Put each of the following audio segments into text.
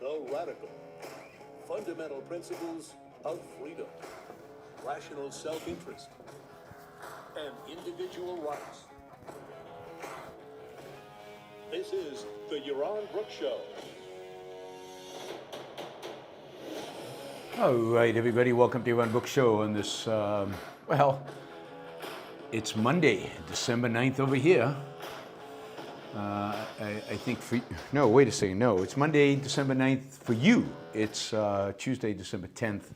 The radical. Fundamental principles of freedom, rational self-interest, and individual rights. This is the Yaron Brook Show. All right, everybody, welcome to Yaron Brook Show on this, it's Monday, December 9th over here. I think no, wait a second, no, it's Monday, December 9th for you. It's Tuesday, December 10th.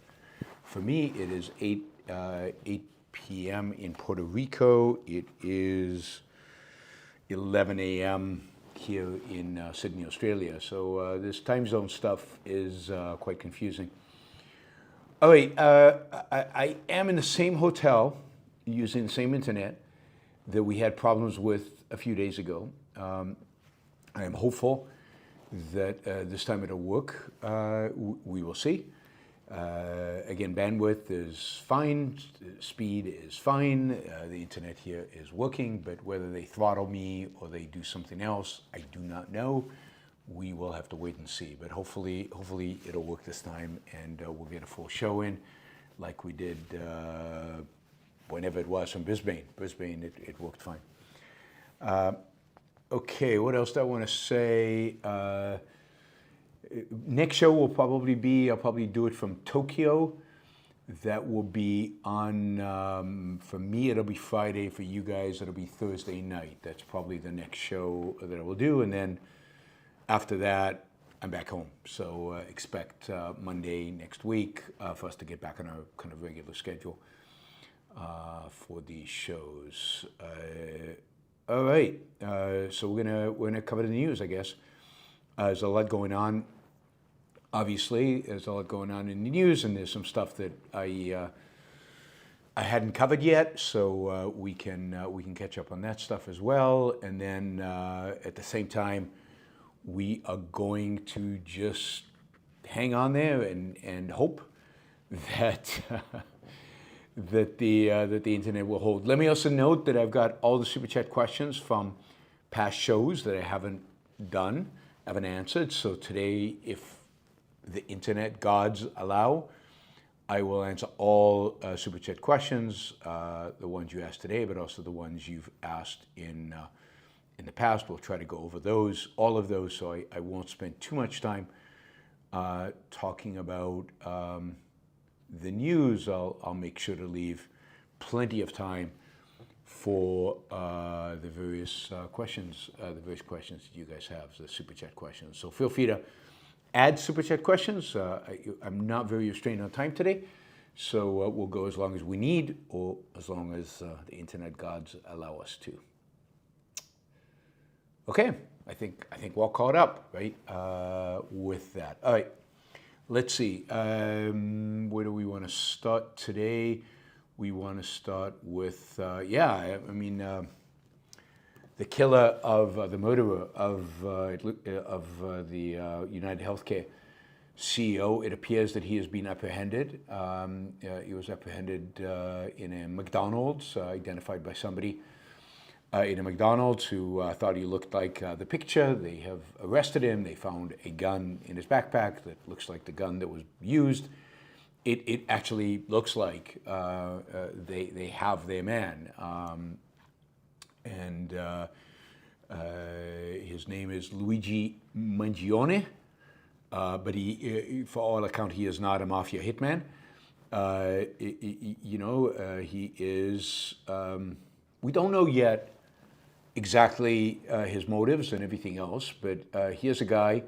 For me, it is 8 p.m. in Puerto Rico. It is 11 a.m. here in Sydney, Australia. So this time zone stuff is quite confusing. All right, I am in the same hotel using the same internet that we had problems with a few days ago. I am hopeful that this time it'll work. We will see. Again, bandwidth is fine, speed is fine, the internet here is working, but whether they throttle me or they do something else, I do not know. We will have to wait and see, but hopefully it'll work this time, and we'll get a full show in like we did whenever it was from Brisbane. It worked fine. Okay, what else do I want to say? Next show will probably be, I'll probably do it from Tokyo. That will be on, for me it'll be Friday, for you guys it'll be Thursday night. That's probably the next show that I will do, and then after that, I'm back home. So expect Monday next week for us to get back on our kind of regular schedule for these shows. All right, so we're gonna cover the news, I guess. There's a lot going on. Obviously, there's a lot going on in the news, and there's some stuff that I hadn't covered yet, so we can catch up on that stuff as well. And then at the same time, we are going to just hang on there and hope that that the internet will hold. Let me also note that I've got all the Super Chat questions from past shows that I haven't answered. So today, if the internet gods allow, I will answer all Super Chat questions, the ones you asked today, but also the ones you've asked in the past. We'll try to go over those, all of those, so I won't spend too much time talking about the news. I'll make sure to leave plenty of time for the various questions that you guys have, the Super Chat questions. So feel free to add Super Chat questions. I'm not very restrained on time today, so we'll go as long as we need, or as long as the internet gods allow us to. Okay, I think we're all caught up, right, with that. All right. Let's see, where do we want to start today? We want to start with, the killer of, the murderer of the United Healthcare CEO. It appears that he has been apprehended. He was apprehended in a McDonald's, identified by somebody in a McDonald's who thought he looked like the picture. They have arrested him. They found a gun in his backpack that looks like the gun that was used. It actually looks like they have their man. His name is Luigi Mangione, but he, for all account, he is not a mafia hitman. He is, we don't know yet exactly his motives and everything else, but here's a guy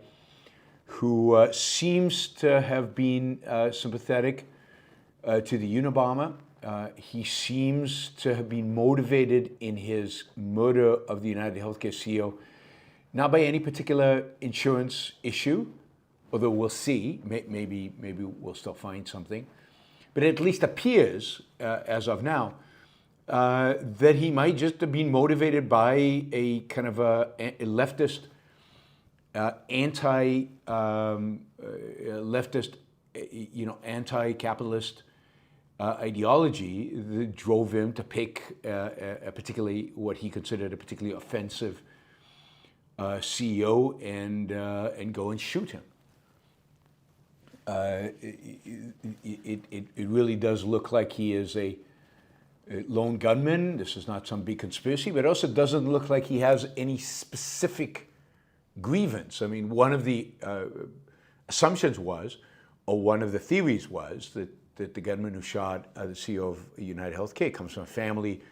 who seems to have been sympathetic to the Unabomber. He seems to have been motivated in his murder of the United Healthcare CEO, not by any particular insurance issue, although we'll see, maybe we'll still find something, but it at least appears, as of now, that he might just have been motivated by a kind of a leftist, anti-capitalist ideology that drove him to pick a particularly, what he considered a particularly offensive CEO and go and shoot him. it really does look like he is a lone gunman. This is not some big conspiracy, but it also doesn't look like he has any specific grievance. I mean, one of the assumptions was, or one of the theories was, that the gunman who shot the CEO of United Healthcare comes from a family,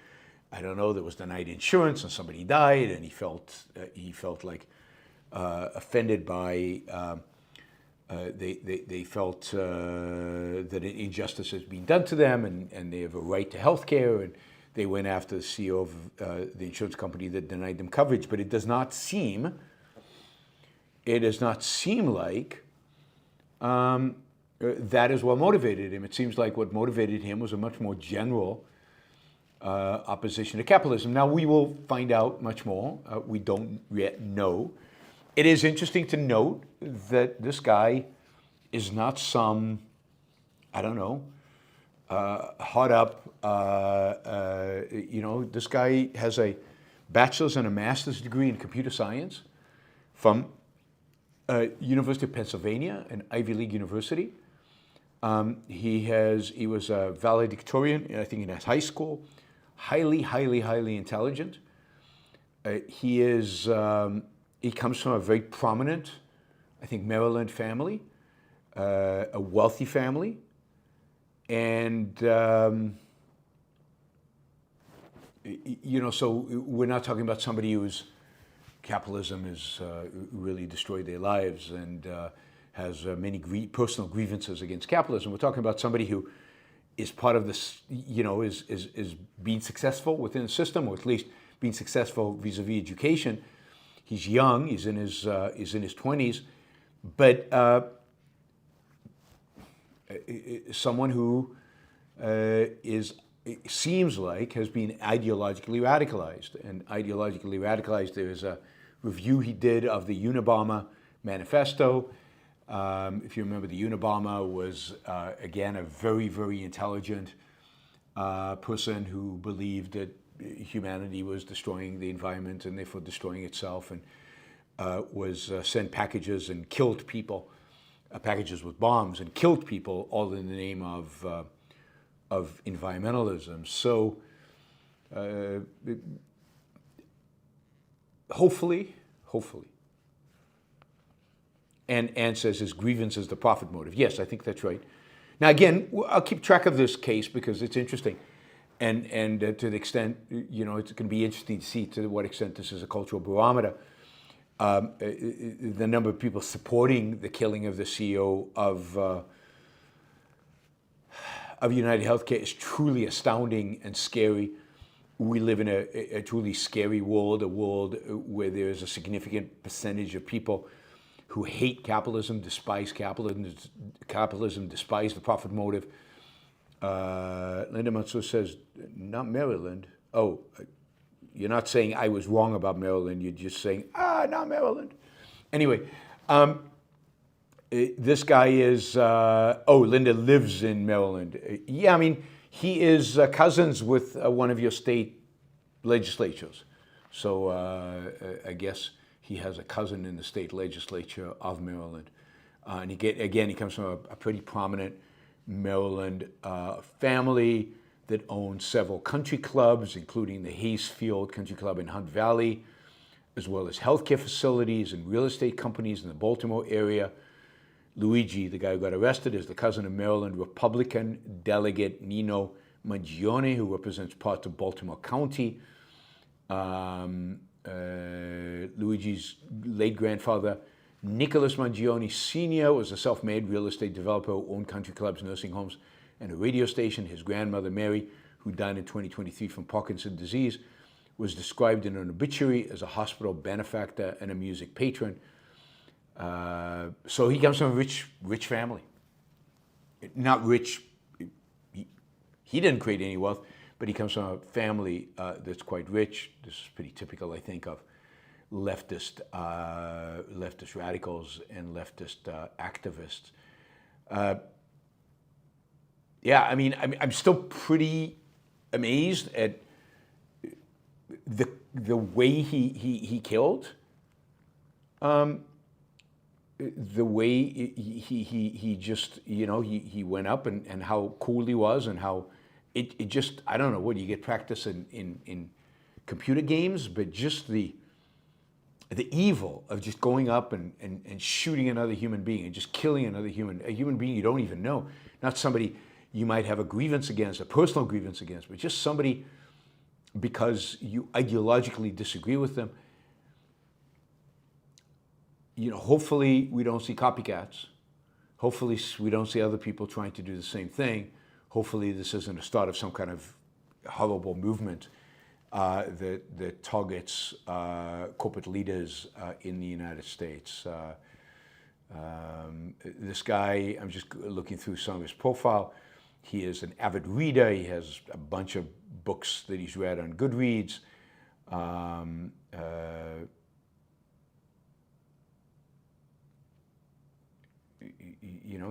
I don't know, that was denied insurance and somebody died, and he felt like offended by. They felt that an injustice has been done to them, and they have a right to health care, and they went after the CEO of the insurance company that denied them coverage. But it does not seem like that is what motivated him. It seems like what motivated him was a much more general opposition to capitalism. Now, we will find out much more. We don't yet know. It is interesting to note that this guy is not some, I don't know, hot up, this guy has a bachelor's and a master's degree in computer science from University of Pennsylvania, an Ivy League university. He was a valedictorian, I think, in his high school. Highly intelligent. He comes from a very prominent, I think, Maryland family, a wealthy family, and so we're not talking about somebody whose capitalism has really destroyed their lives and has many personal grievances against capitalism. We're talking about somebody who is part of this, is being successful within the system, or at least being successful vis-a-vis education. He's young. He's in his 20s, but someone who seems like has been ideologically radicalized. And ideologically radicalized, there's a review he did of the Unabomber manifesto. If you remember, the Unabomber was again a very intelligent person who believed that humanity was destroying the environment and therefore destroying itself, and was sent packages and killed people, packages with bombs, and killed people, all in the name of environmentalism. So hopefully, and says his grievance is the profit motive. Yes, I think that's right. Now again, I'll keep track of this case because it's interesting. And to the extent, it's going to be interesting to see to what extent this is a cultural barometer. The number of people supporting the killing of the CEO of United Healthcare is truly astounding and scary. We live in a truly scary world, a world where there is a significant percentage of people who hate capitalism, despise capitalism, despise the profit motive. Linda Mansour says, not Maryland. Oh, you're not saying I was wrong about Maryland. You're just saying, not Maryland. Anyway, this guy is, Linda lives in Maryland. Yeah, I mean, he is cousins with one of your state legislatures. So I guess he has a cousin in the state legislature of Maryland. And he comes from a pretty prominent Maryland family that owns several country clubs, including the Hayesfield Country Club in Hunt Valley, as well as healthcare facilities and real estate companies in the Baltimore area. Luigi, the guy who got arrested, is the cousin of Maryland Republican delegate Nino Mangione, who represents parts of Baltimore County. Luigi's late grandfather, Nicholas Mangione Sr., was a self-made real estate developer who owned country clubs, nursing homes, and a radio station. His grandmother, Mary, who died in 2023 from Parkinson's disease, was described in an obituary as a hospital benefactor and a music patron. So he comes from a rich family. Not rich, he didn't create any wealth, but he comes from a family that's quite rich. This is pretty typical, I think, of leftist radicals and leftist activists. I mean, I'm still pretty amazed at the way he killed the way he just, he went up and how cool he was and how it just, I don't know, what, you get practice in computer games, but just the evil of just going up and shooting another human being and just killing a human being you don't even know. Not somebody you might have a grievance against, a personal grievance against, but just somebody because you ideologically disagree with them. Hopefully we don't see copycats. Hopefully we don't see other people trying to do the same thing. Hopefully this isn't a start of some kind of horrible movement that targets corporate leaders in the United States. This guy, I'm just looking through some of his profile. He is an avid reader. He has a bunch of books that he's read on Goodreads.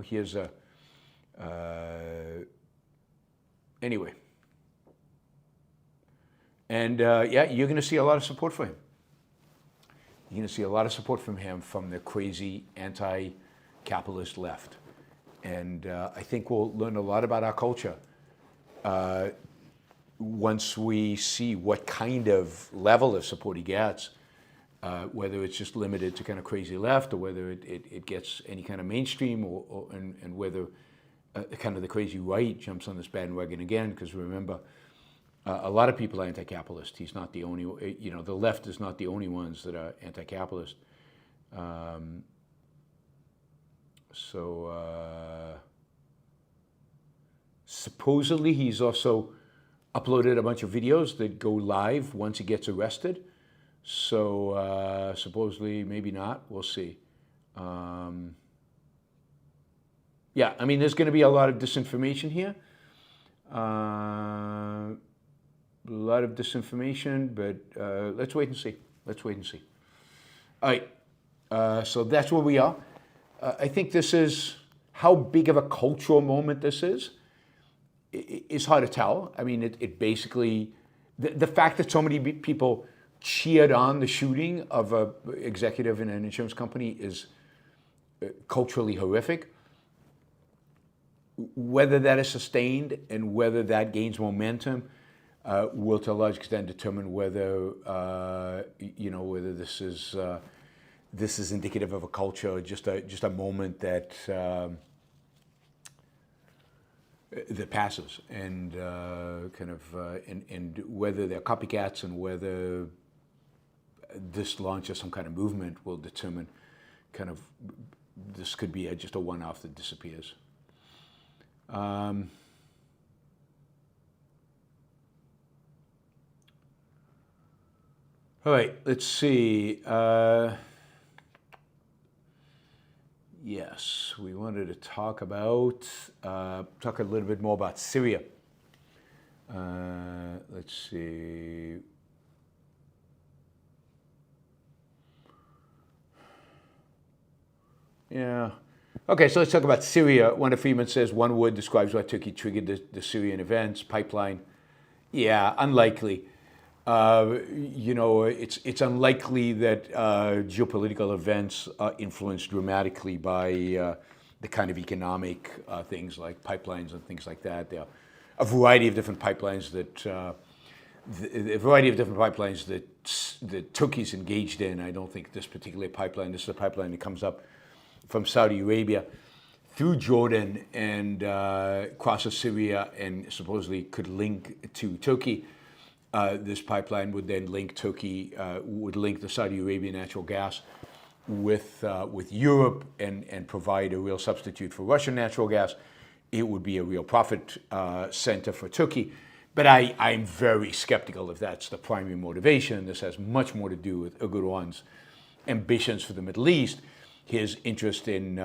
He has a anyway. And you're going to see a lot of support for him. You're going to see a lot of support from him from the crazy anti-capitalist left. And I think we'll learn a lot about our culture once we see what kind of level of support he gets, whether it's just limited to kind of crazy left or whether it gets any kind of mainstream and whether kind of the crazy right jumps on this bandwagon again, because remember, a lot of people are anti-capitalist. He's not the only, the left is not the only ones that are anti-capitalist. Supposedly he's also uploaded a bunch of videos that go live once he gets arrested. So supposedly, maybe not, we'll see. There's going to be a lot of disinformation here. A lot of disinformation, but let's wait and see. All right, so that's where we are. I think this is, how big of a cultural moment this is hard to tell. I mean, it basically, the fact that so many people cheered on the shooting of an executive in an insurance company is culturally horrific. Whether that is sustained and whether that gains momentum will to a large extent determine whether whether this is indicative of a culture or just a moment that passes, and and whether they're copycats and whether this launch of some kind of movement will determine this could be just a one-off that disappears. All right, let's see. Yes, we wanted to talk a little bit more about Syria. Let's see. Yeah. Okay, so let's talk about Syria. Wanda Freeman says one word describes why Turkey triggered the Syrian events. Pipeline. Yeah, unlikely. It's unlikely that geopolitical events are influenced dramatically by the kind of economic things like pipelines and things like that. There are a variety of different pipelines that Turkey's engaged in. I don't think this particular pipeline. This is a pipeline that comes up from Saudi Arabia through Jordan and crosses Syria and supposedly could link to Turkey. This pipeline would then link would link the Saudi Arabian natural gas with Europe and provide a real substitute for Russian natural gas. It would be a real profit center for Turkey. But I'm very skeptical if that's the primary motivation. This has much more to do with Erdogan's ambitions for the Middle East, his interest in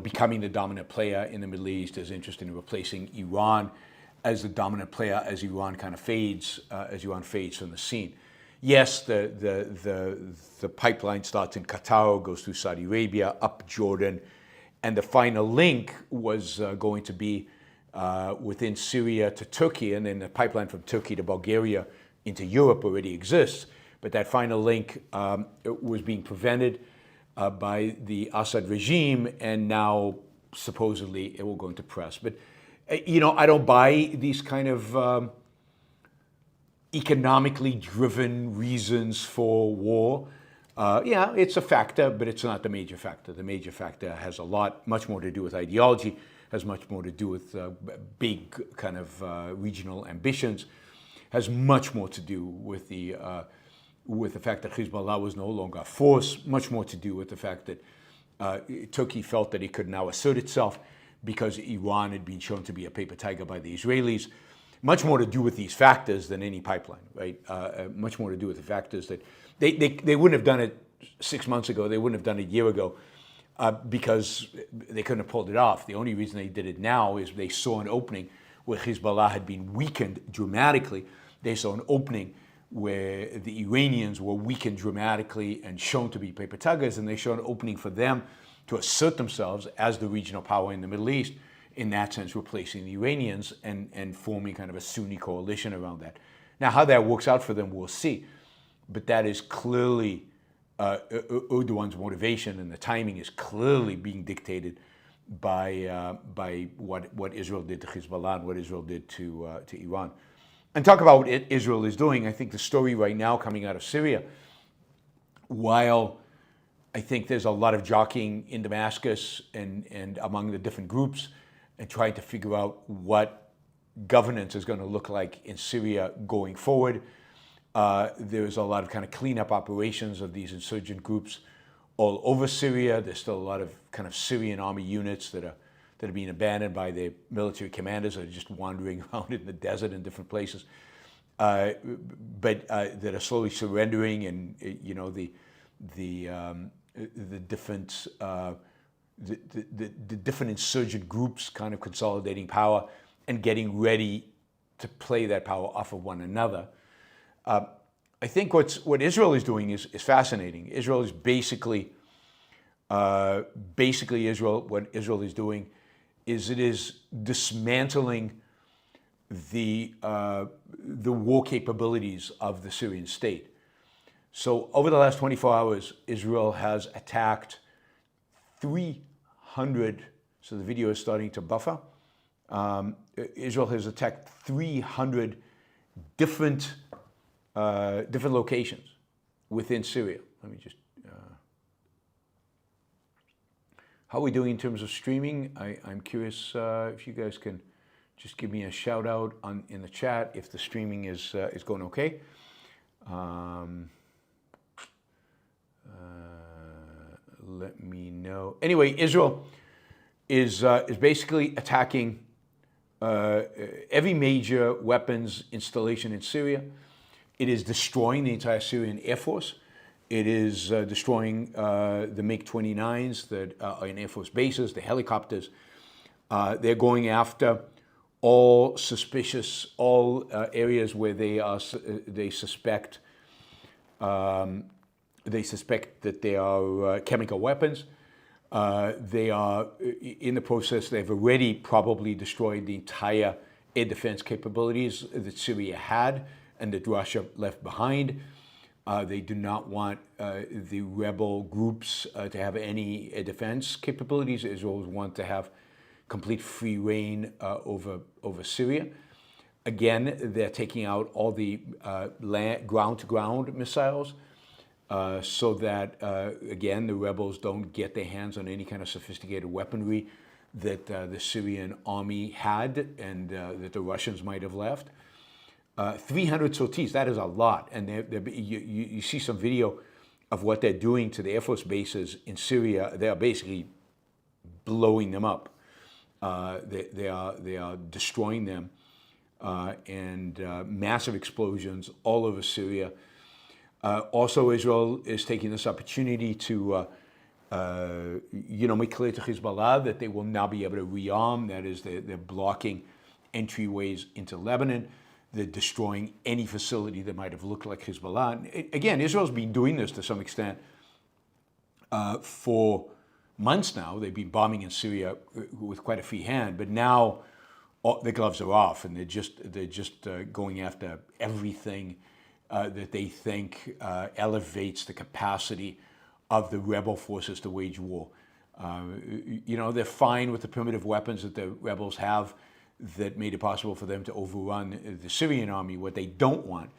becoming the dominant player in the Middle East, his interest in replacing Iran as the dominant player as Iran kind of fades, from the scene. Yes, the pipeline starts in Qatar, goes through Saudi Arabia, up Jordan, and the final link was going to be within Syria to Turkey, and then the pipeline from Turkey to Bulgaria into Europe already exists. but that final link was being prevented by the Assad regime, and now supposedly it will go into press. But I don't buy these kind of economically driven reasons for war. Yeah, it's a factor, but it's not the major factor. The major factor has much more to do with ideology, has much more to do with big kind of regional ambitions, has much more to do with the fact that Hezbollah was no longer a force, much more to do with the fact that Turkey felt that it could now assert itself because Iran had been shown to be a paper tiger by the Israelis. Much more to do with these factors than any pipeline, right? Much more to do with the factors that they wouldn't have done it 6 months ago, they wouldn't have done it a year ago, because they couldn't have pulled it off. The only reason they did it now is they saw an opening where Hezbollah had been weakened dramatically. They saw an opening where the Iranians were weakened dramatically and shown to be paper tuggers, and they saw an opening for them to assert themselves as the regional power in the Middle East, in that sense replacing the Iranians and forming kind of a Sunni coalition around that. Now, how that works out for them, we'll see. But that is clearly Erdogan's motivation, and the timing is clearly being dictated by what Israel did to Hezbollah and what Israel did to Iran. And talk about what Israel is doing. I think the story right now coming out of Syria, while I think there's a lot of jockeying in Damascus and among the different groups and trying to figure out what governance is going to look like in Syria going forward. There's a lot of kind of cleanup operations of these insurgent groups all over Syria. There's still a lot of kind of Syrian army units that are being abandoned by their military commanders, that are just wandering around in the desert in different places, but that are slowly surrendering, and the different insurgent groups kind of consolidating power and getting ready to play that power off of one another. I think what Israel is doing is fascinating. Israel is basically Israel. What Israel is doing is it is dismantling the war capabilities of the Syrian state. So over the last 24 hours, Israel has attacked 300. So the video is starting to buffer. Israel has attacked 300 different locations within Syria. Let me just. How are we doing in terms of streaming? I'm curious if you guys can just give me a shout out in the chat if the streaming is going okay. Let me know. Anyway, Israel is basically attacking every major weapons installation in Syria. It is destroying the entire Syrian Air Force. It is destroying the MiG-29s that are in Air Force bases, the helicopters. They're going after all suspicious, areas where they suspect that they are chemical weapons. They are in the process. They've already probably destroyed the entire air defense capabilities that Syria had and that Russia left behind. They do not want the rebel groups to have any air defense capabilities. Israel want to have complete free reign over Syria. Again, they're taking out all the ground-to-ground missiles so that, again, the rebels don't get their hands on any kind of sophisticated weaponry that the Syrian army had and that the Russians might have left. 300 sorties, that is a lot. And you see some video of what they're doing to the Air Force bases in Syria. They are basically blowing them up. They are destroying them and massive explosions all over Syria. Also, Israel is taking this opportunity to make clear to Hezbollah that they will now be able to rearm. That is, they're blocking entryways into Lebanon. They're destroying any facility that might have looked like Hezbollah. And again, Israel's been doing this to some extent for months now. They've been bombing in Syria with quite a free hand, but now the gloves are off, and they're just going after everything that they think elevates the capacity of the rebel forces to wage war. They're fine with the primitive weapons that the rebels have that made it possible for them to overrun the Syrian army. What they don't want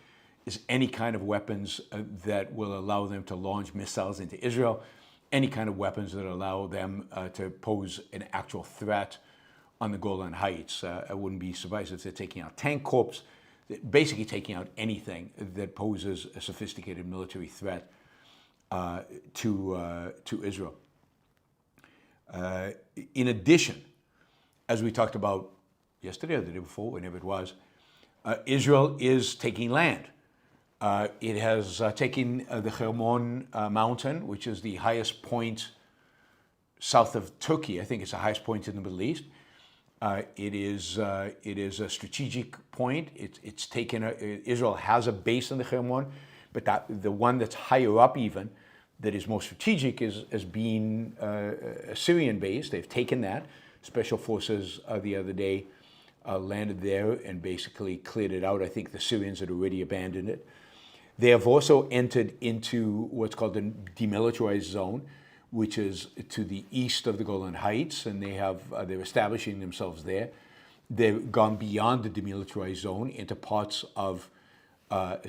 is any kind of weapons that will allow them to launch missiles into Israel, any kind of weapons that allow them to pose an actual threat on the Golan Heights. I wouldn't be surprised if they're taking out tank corps, basically taking out anything that poses a sophisticated military threat to Israel. In addition, as we talked about yesterday or the day before, whenever it was, Israel is taking land. It has taken the Hermon mountain, which is the highest point south of Turkey. I think it's the highest point in the Middle East. It is a strategic point. It's taken. Israel has a base in the Hermon, but the one that's higher up even, that is more strategic, is being a Syrian base. They've taken that. Special forces the other day landed there and basically cleared it out. I think the Syrians had already abandoned it. They have also entered into what's called the demilitarized zone, which is to the east of the Golan Heights, and they're establishing themselves there. They've gone beyond the demilitarized zone into parts of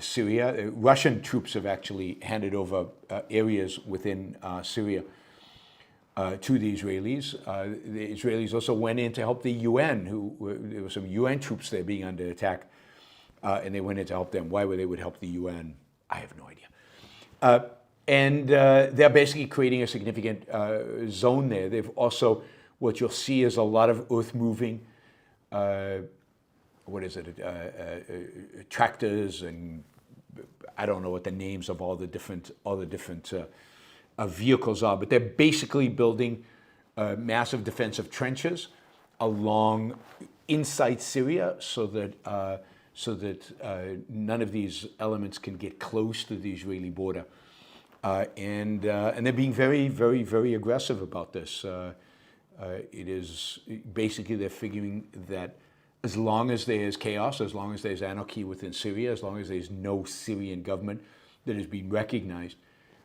Syria. Russian troops have actually handed over areas within Syria to the Israelis. The Israelis also went in to help the UN, there were some UN troops there being under attack, and they went in to help them. Why would they help the UN? I have no idea. And they're basically creating a significant zone there. They've also, what you'll see is a lot of earth moving, tractors, and I don't know what the names of all the different vehicles are, but they're basically building massive defensive trenches along inside Syria so that none of these elements can get close to the Israeli border. And they're being very, very, very aggressive about this. It is basically they're figuring that as long as there's chaos, as long as there's anarchy within Syria, as long as there's no Syrian government that is being recognized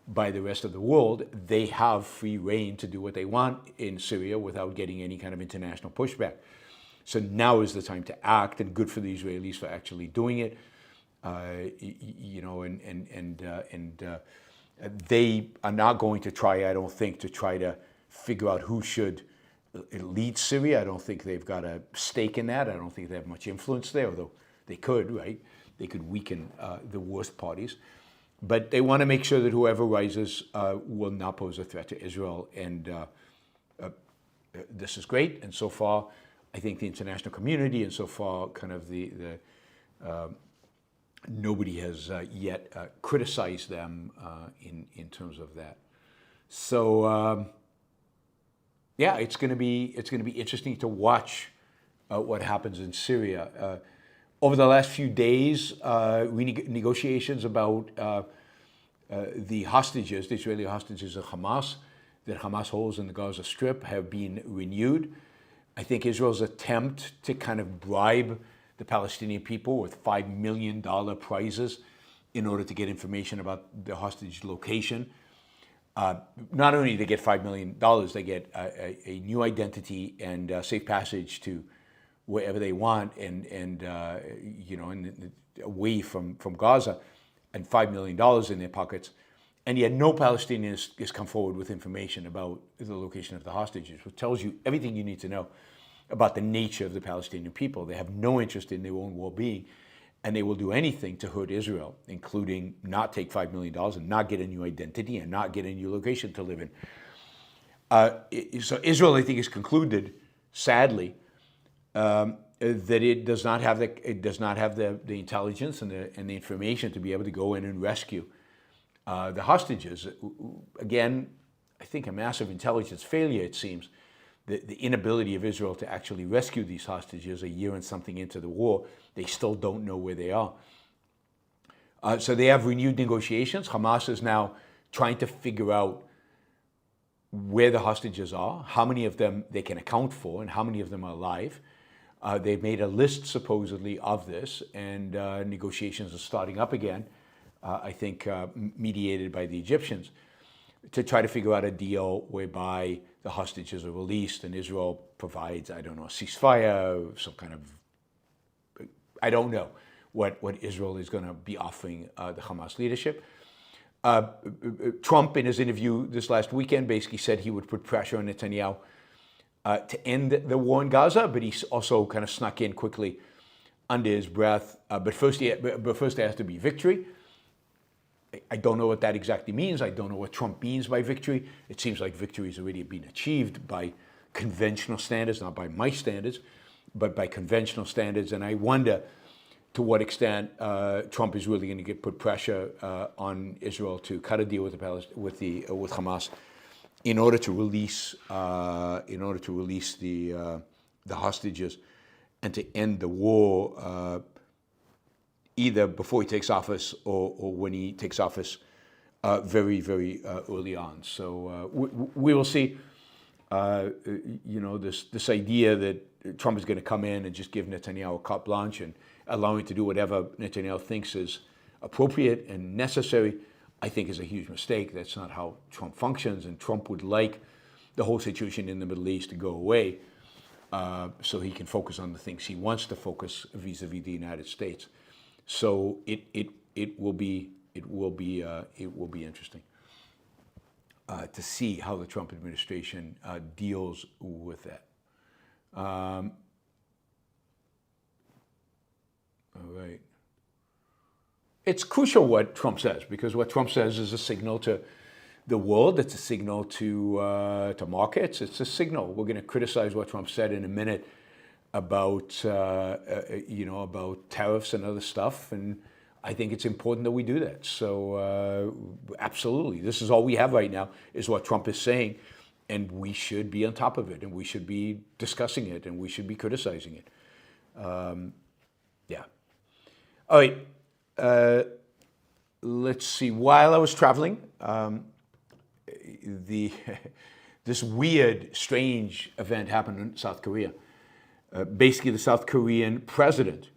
by the rest of the world, they have free reign to do what they want in Syria without getting any kind of international pushback. So now is the time to act, and good for the Israelis for actually doing it. They are not going to try, I don't think, to figure out who should lead Syria. I don't think they've got a stake in that. I don't think they have much influence there, although they could, right? They could weaken the worst parties. But they want to make sure that whoever rises will not pose a threat to Israel. And this is great. And so far, I think the international community, and so far kind of nobody has yet criticized them in terms of that. So it's going to be interesting to watch what happens in Syria. Over the last few days, negotiations about the hostages, the Israeli hostages of Hamas, that Hamas holds in the Gaza Strip, have been renewed. I think Israel's attempt to kind of bribe the Palestinian people with $5 million prizes in order to get information about the hostage location. Not only do they get $5 million, they get a new identity and safe passage to wherever they want, and away from Gaza, and $5 million in their pockets. And yet no Palestinian has come forward with information about the location of the hostages, which tells you everything you need to know about the nature of the Palestinian people. They have no interest in their own well-being, and they will do anything to hurt Israel, including not take $5 million and not get a new identity and not get a new location to live in. So Israel, I think, has concluded, sadly, that it does not have the intelligence and the information to be able to go in and rescue the hostages. Again, I think a massive intelligence failure, it seems. The inability of Israel to actually rescue these hostages a year and something into the war. They still don't know where they are. So they have renewed negotiations. Hamas is now trying to figure out where the hostages are, how many of them they can account for, and how many of them are alive. They've made a list, supposedly, of this, and negotiations are starting up again. I think mediated by the Egyptians, to try to figure out a deal whereby the hostages are released and Israel provides, I don't know, a ceasefire, some kind of, I don't know what Israel is going to be offering the Hamas leadership. Trump, in his interview this last weekend, basically said he would put pressure on Netanyahu to end the war in Gaza, but he also kind of snuck in quickly under his breath. But first there has to be victory. I don't know what that exactly means. I don't know what Trump means by victory. It seems like victory has already been achieved by conventional standards, not by my standards, but by conventional standards. And I wonder to what extent Trump is really going to put pressure on Israel to cut a deal with with Hamas in order to release the hostages and to end the war. Either before he takes office or when he takes office very, very early on. So we will see, this idea that Trump is going to come in and just give Netanyahu a carte blanche and allow him to do whatever Netanyahu thinks is appropriate and necessary, I think is a huge mistake. That's not how Trump functions, and Trump would like the whole situation in the Middle East to go away so he can focus on the things he wants to focus vis-a-vis the United States. So it will be interesting to see how the Trump administration deals with that. All right. It's crucial what Trump says, because what Trump says is a signal to the world. It's a signal to markets. It's a signal. We're going to criticize what Trump said in a minute about about tariffs and other stuff, and I think it's important that we do that. So absolutely, this is all we have right now is what Trump is saying, and we should be on top of it, and we should be discussing it, and we should be criticizing it. Yeah. All right. Let's see. While I was traveling, this weird, strange event happened in South Korea. Basically, the South Korean president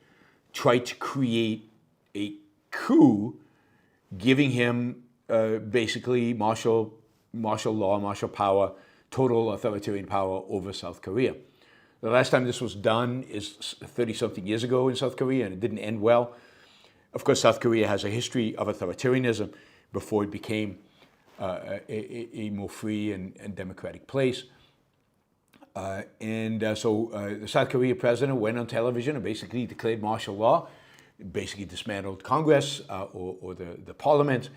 tried to create a coup, giving him basically martial law, martial power, total authoritarian power over South Korea. The last time this was done is 30-something years ago in South Korea, and it didn't end well. Of course, South Korea has a history of authoritarianism before it became a more free and democratic place. So the South Korean president went on television and basically declared martial law, basically dismantled Congress or the parliament,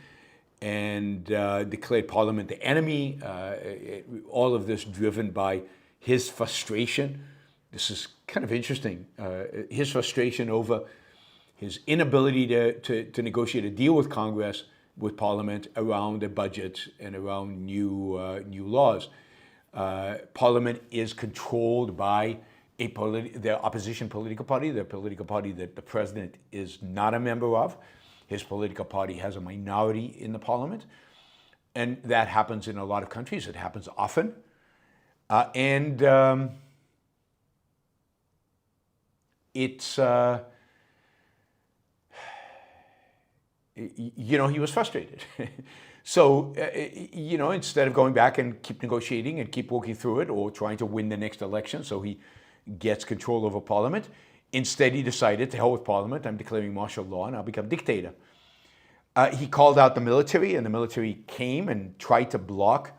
and declared parliament the enemy. All of this driven by his frustration. This is kind of interesting. His frustration over his inability to negotiate a deal with Congress, with Parliament, around a budget and around new laws. Parliament is controlled by the opposition political party, the political party that the president is not a member of. His political party has a minority in the Parliament, and that happens in a lot of countries. It happens often, it's he was frustrated. So, instead of going back and keep negotiating and keep working through it or trying to win the next election so he gets control over Parliament, instead he decided, to hell with Parliament, I'm declaring martial law and I'll become dictator. He called out the military, and the military came and tried to block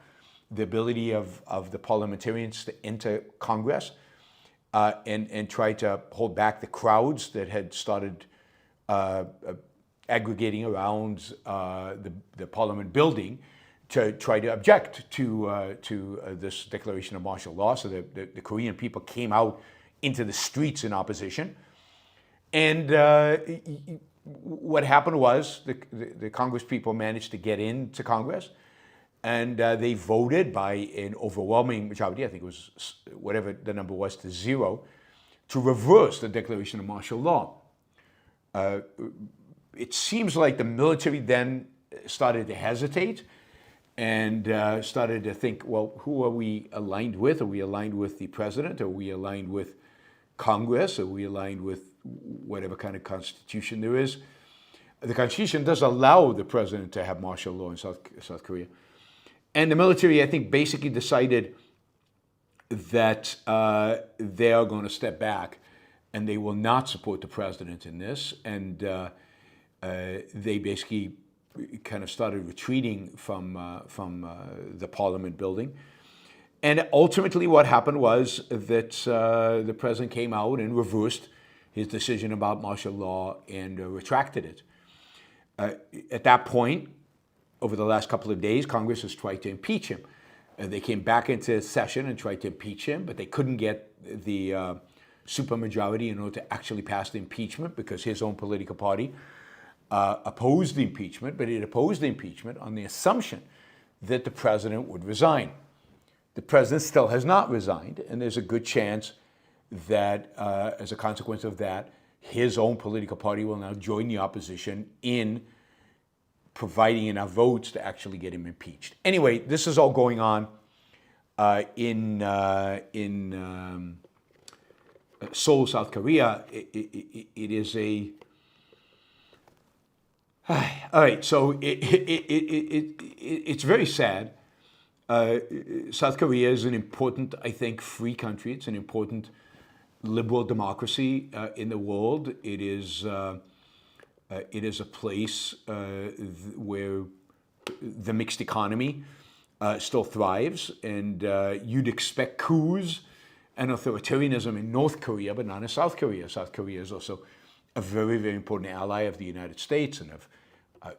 the ability of the parliamentarians to enter Congress and tried to hold back the crowds that had started aggregating around the Parliament building to try to object to this declaration of martial law. So the Korean people came out into the streets in opposition. And what happened was the Congress people managed to get into Congress, and they voted by an overwhelming majority, I think it was whatever the number was, to 0, to reverse the declaration of martial law. It seems like the military then started to hesitate and started to think, well, who are we aligned with? Are we aligned with the president? Are we aligned with Congress? Are we aligned with whatever kind of constitution there is? The Constitution does allow the president to have martial law in South Korea. And the military, I think, basically decided that they are going to step back and they will not support the president in this. And they basically kind of started retreating from the parliament building. And ultimately what happened was that the president came out and reversed his decision about martial law and retracted it. At that point, over the last couple of days, Congress has tried to impeach him. They came back into session and tried to impeach him, but they couldn't get the supermajority in order to actually pass the impeachment because his own political party opposed the impeachment, but it opposed the impeachment on the assumption that the president would resign. The president still has not resigned, and there's a good chance that as a consequence of that, his own political party will now join the opposition in providing enough votes to actually get him impeached. Anyway, this is all going on in Seoul, South Korea. It is a... All right, so it's very sad. South Korea is an important, I think, free country. It's an important liberal democracy in the world. It is a place where the mixed economy still thrives, and you'd expect coups and authoritarianism in North Korea, but not in South Korea. South Korea is also a very, very important ally of the United States and of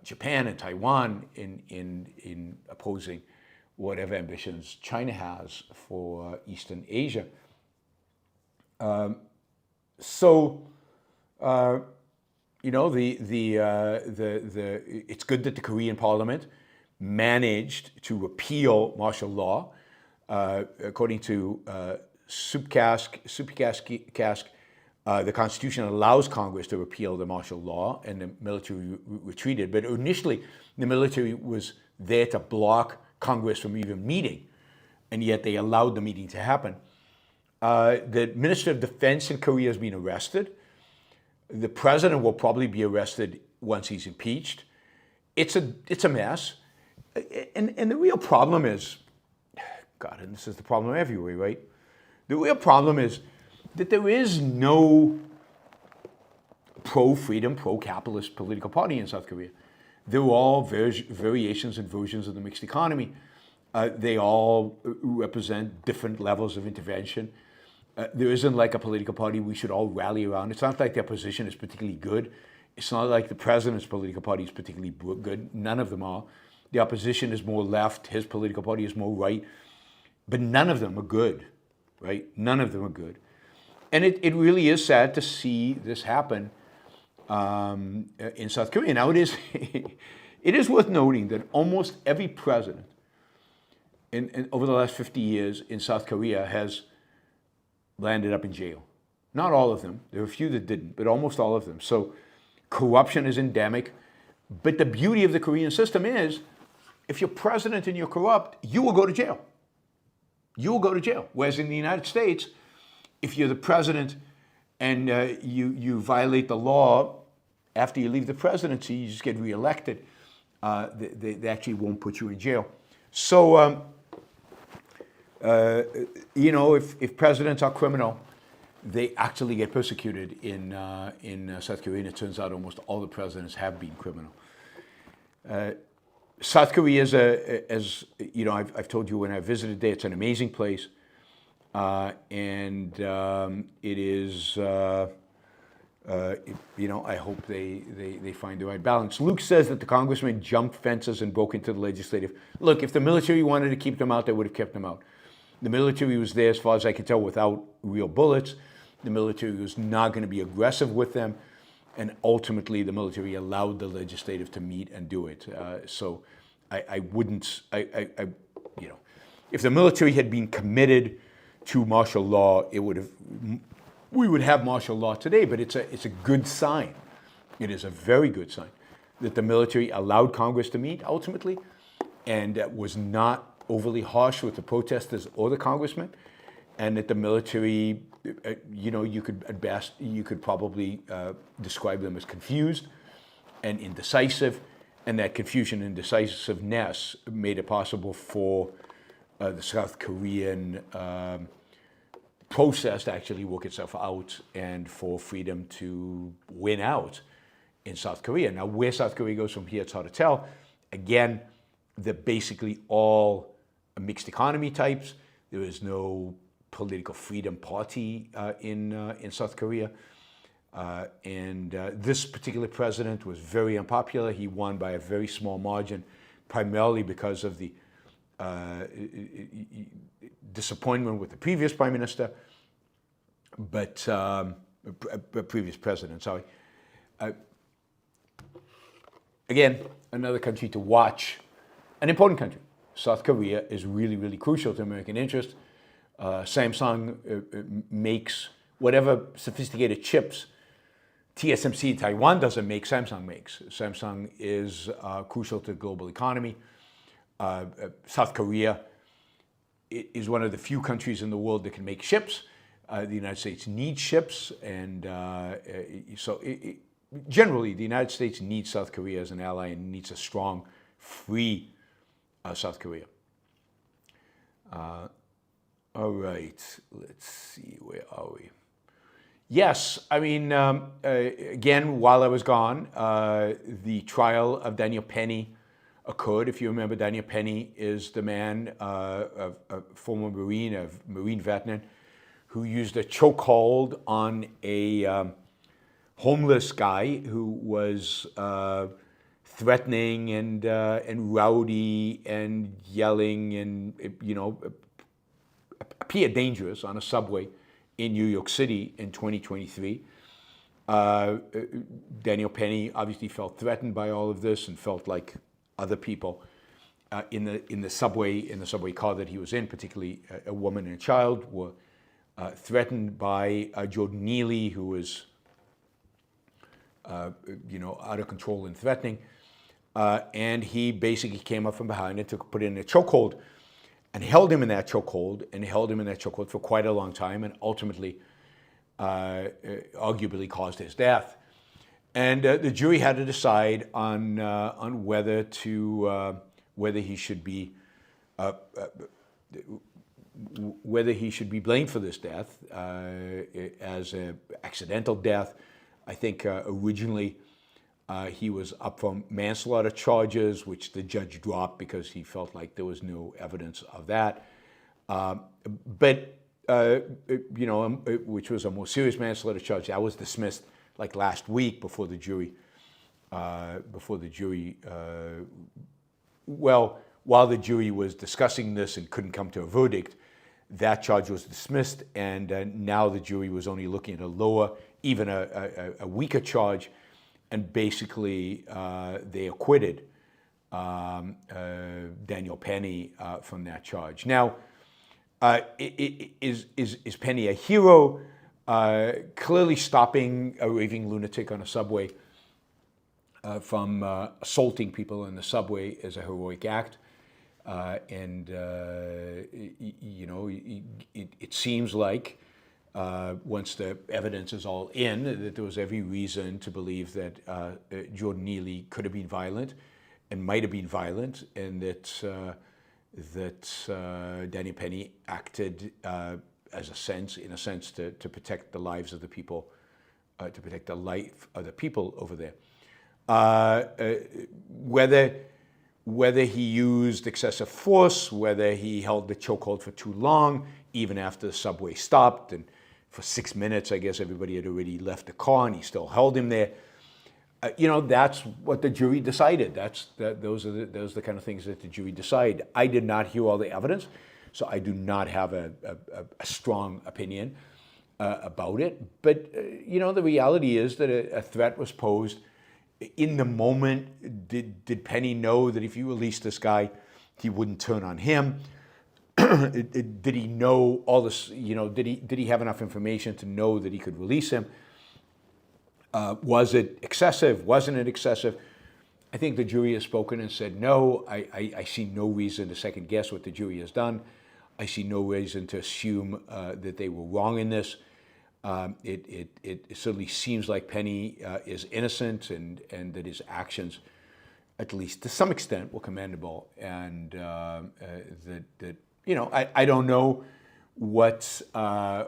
Japan and Taiwan in opposing whatever ambitions China has for Eastern Asia. You know, it's good that the Korean Parliament managed to repeal martial law. According to Supikask, the Constitution allows Congress to repeal the martial law, and the military retreated. But initially, the military was there to block Congress from even meeting, and yet they allowed the meeting to happen. The Minister of Defense in Korea has been arrested. The president will probably be arrested once he's impeached. It's a mess. And the real problem is, God, and this is the problem everywhere, right? The real problem is that there is no pro-freedom, pro-capitalist political party in South Korea. They're all variations and versions of the mixed economy. They all represent different levels of intervention. There isn't like a political party we should all rally around. It's not like their position is particularly good. It's not like the president's political party is particularly good. None of them are. The opposition is more left. His political party is more right. But none of them are good, right? None of them are good. And it really is sad to see this happen in South Korea. Now, it is worth noting that almost every president over the last 50 years in South Korea has landed up in jail. Not all of them. There are a few that didn't, but almost all of them. So corruption is endemic. But the beauty of the Korean system is, if you're president and you're corrupt, you will go to jail. You will go to jail. Whereas in the United States, if you're the president and you violate the law, after you leave the presidency, you just get reelected. They actually won't put you in jail. So, you know, if presidents are criminal, they actually get persecuted in South Korea. And it turns out almost all the presidents have been criminal. South Korea is as you know, I've told you when I visited there, it's an amazing place. And it is, you know, I hope they find the right balance. Luke says that the congressman jumped fences and broke into the legislative. Look, if the military wanted to keep them out, they would have kept them out. The military was there, as far as I can tell, without real bullets. The military was not going to be aggressive with them. And ultimately, the military allowed the legislative to meet and do it. So I wouldn't, you know, if the military had been committed to martial law, we would have martial law today. But it's a good sign. It is a very good sign that the military allowed Congress to meet ultimately, and was not overly harsh with the protesters or the congressmen, and that the military, you know, you could probably describe them as confused, and indecisive, and that confusion and indecisiveness made it possible for the South Korean process to actually work itself out and for freedom to win out in South Korea. Now, where South Korea goes from here, it's hard to tell. Again, they're basically all mixed economy types. There is no political freedom party in South Korea. This particular president was very unpopular. He won by a very small margin, primarily because of the disappointment with the previous prime minister, previous president, sorry. Again, another country to watch, an important country. South Korea is really, really crucial to American interest. Samsung makes whatever sophisticated chips TSMC Taiwan doesn't make, Samsung makes. Samsung is crucial to the global economy. South Korea is one of the few countries in the world that can make ships. The United States needs ships, and generally the United States needs South Korea as an ally and needs a strong, free South Korea. All right, let's see, where are we? Yes, I mean, again, while I was gone, the trial of Daniel Penny occurred. If you remember, Daniel Penny is the man, a former Marine, a Marine veteran, who used a chokehold on a homeless guy who was threatening and rowdy and yelling and, appeared dangerous on a subway in New York City in 2023. Daniel Penny obviously felt threatened by all of this and felt like other people in the subway car that he was in, particularly a woman and a child, were threatened by Jordan Neely, who was out of control and threatening. And he basically came up from behind and put in a chokehold and held him in that chokehold for quite a long time, and ultimately, arguably caused his death. And the jury had to decide on whether he should be blamed for this death as an accidental death. I think originally he was up for manslaughter charges, which the judge dropped because he felt like there was no evidence of that. Which was a more serious manslaughter charge. That was dismissed like last week before the jury. While the jury was discussing this and couldn't come to a verdict, that charge was dismissed, and now the jury was only looking at a lower, even a weaker charge. And basically, they acquitted Daniel Penny from that charge. Now, is Penny a hero? Clearly, stopping a raving lunatic on a subway from assaulting people in the subway is a heroic act. It seems like once the evidence is all in, that there was every reason to believe that Jordan Neely could have been violent and might have been violent, and that Daniel Penny acted in a sense to protect the lives of the people, to protect the life of the people over there. Whether he used excessive force, whether he held the chokehold for too long, even after the subway stopped, and for 6 minutes, I guess everybody had already left the car, and he still held him there. That's what the jury decided. Those are the kind of things that the jury decide. I did not hear all the evidence, so I do not have a strong opinion about it. But the reality is that a threat was posed. In the moment, did Penny know that if you released this guy, he wouldn't turn on him? Did he know all this? Did he have enough information to know that he could release him? Was it excessive? Wasn't it excessive? I think the jury has spoken and said, no, I see no reason to second guess what the jury has done. I see no reason to assume that they were wrong in this. It certainly seems like Penny is innocent, and that his actions, at least to some extent, were commendable, and that I don't know what the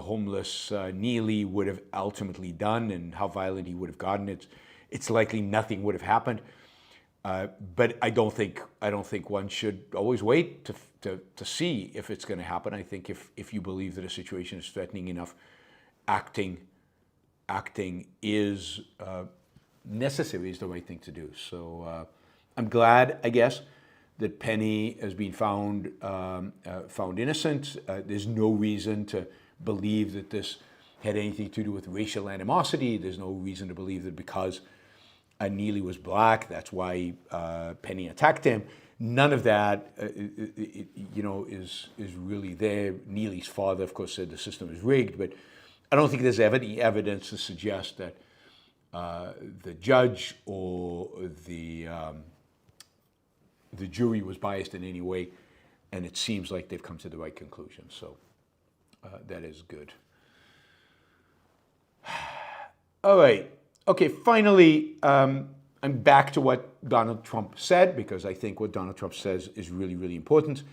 homeless Neely would have ultimately done and how violent he would have gotten. It's likely nothing would have happened, but I don't think one should always wait to see if it's going to happen. I think if you believe that a situation is threatening enough, acting is necessary, is the right thing to do. So I'm glad, I guess, that Penny has been found innocent. There's no reason to believe that this had anything to do with racial animosity. There's no reason to believe that because Neely was black, that's why Penny attacked him. None of that, is really there. Neely's father, of course, said the system is rigged, but I don't think there's any evidence to suggest that the judge or the jury was biased in any way, and it seems like they've come to the right conclusion. So that is good. All right. Okay, finally, I'm back to what Donald Trump said, because I think what Donald Trump says is really, really important.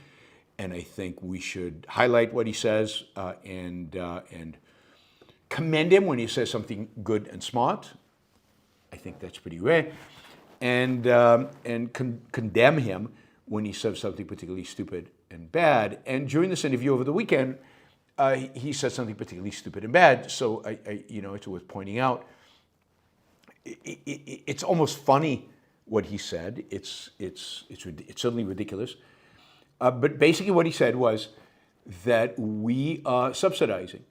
And I think we should highlight what he says and commend him when he says something good and smart. I think that's pretty rare. And condemn him when he says something particularly stupid and bad. And during this interview over the weekend, he said something particularly stupid and bad. So it's worth pointing out. It's almost funny what he said. It's certainly ridiculous. But basically, what he said was that we are subsidizing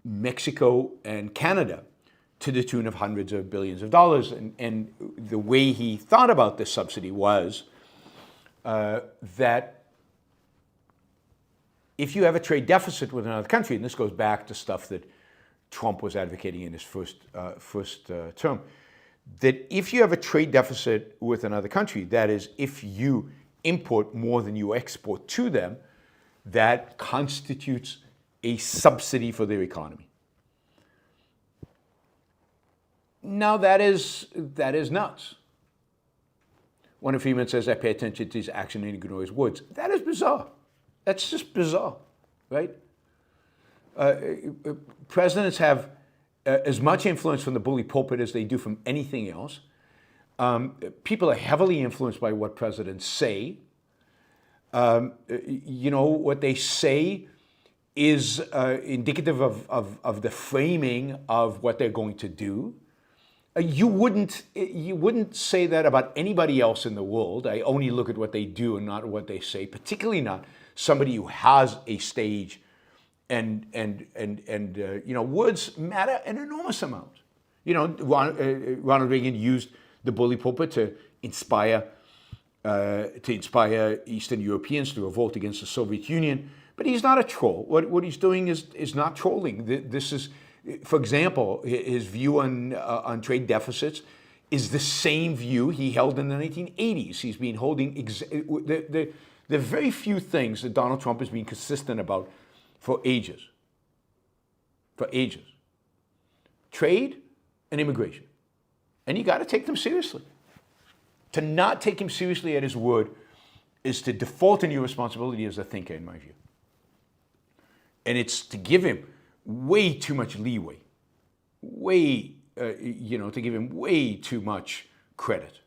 Mexico and Canada to the tune of hundreds of billions of dollars. And the way he thought about this subsidy was that if you have a trade deficit with another country, and this goes back to stuff that Trump was advocating in his first term, that if you have a trade deficit with another country, that is, if you import more than you export to them, that constitutes a subsidy for their economy. Now that is nuts. One of Freeman says, I pay attention to his action and ignore his words. That is bizarre. That's just bizarre, right? Presidents have as much influence from the bully pulpit as they do from anything else. People are heavily influenced by what presidents say. What they say is indicative of the framing of what they're going to do. You wouldn't say that about anybody else in the world. I only look at what they do and not what they say, particularly not somebody who has a stage. And words matter an enormous amount. Ronald Reagan used the bully pulpit to inspire Eastern Europeans to revolt against the Soviet Union. But he's not a troll. What he's doing is not trolling. This is, for example, his view on trade deficits is the same view he held in the 1980s. He's been holding the very few things that Donald Trump has been consistent about for ages. Trade and immigration. And you got to take them seriously. To not take him seriously at his word is to default in your responsibility as a thinker, in my view. And it's to give him way too much leeway. To give him way too much credit.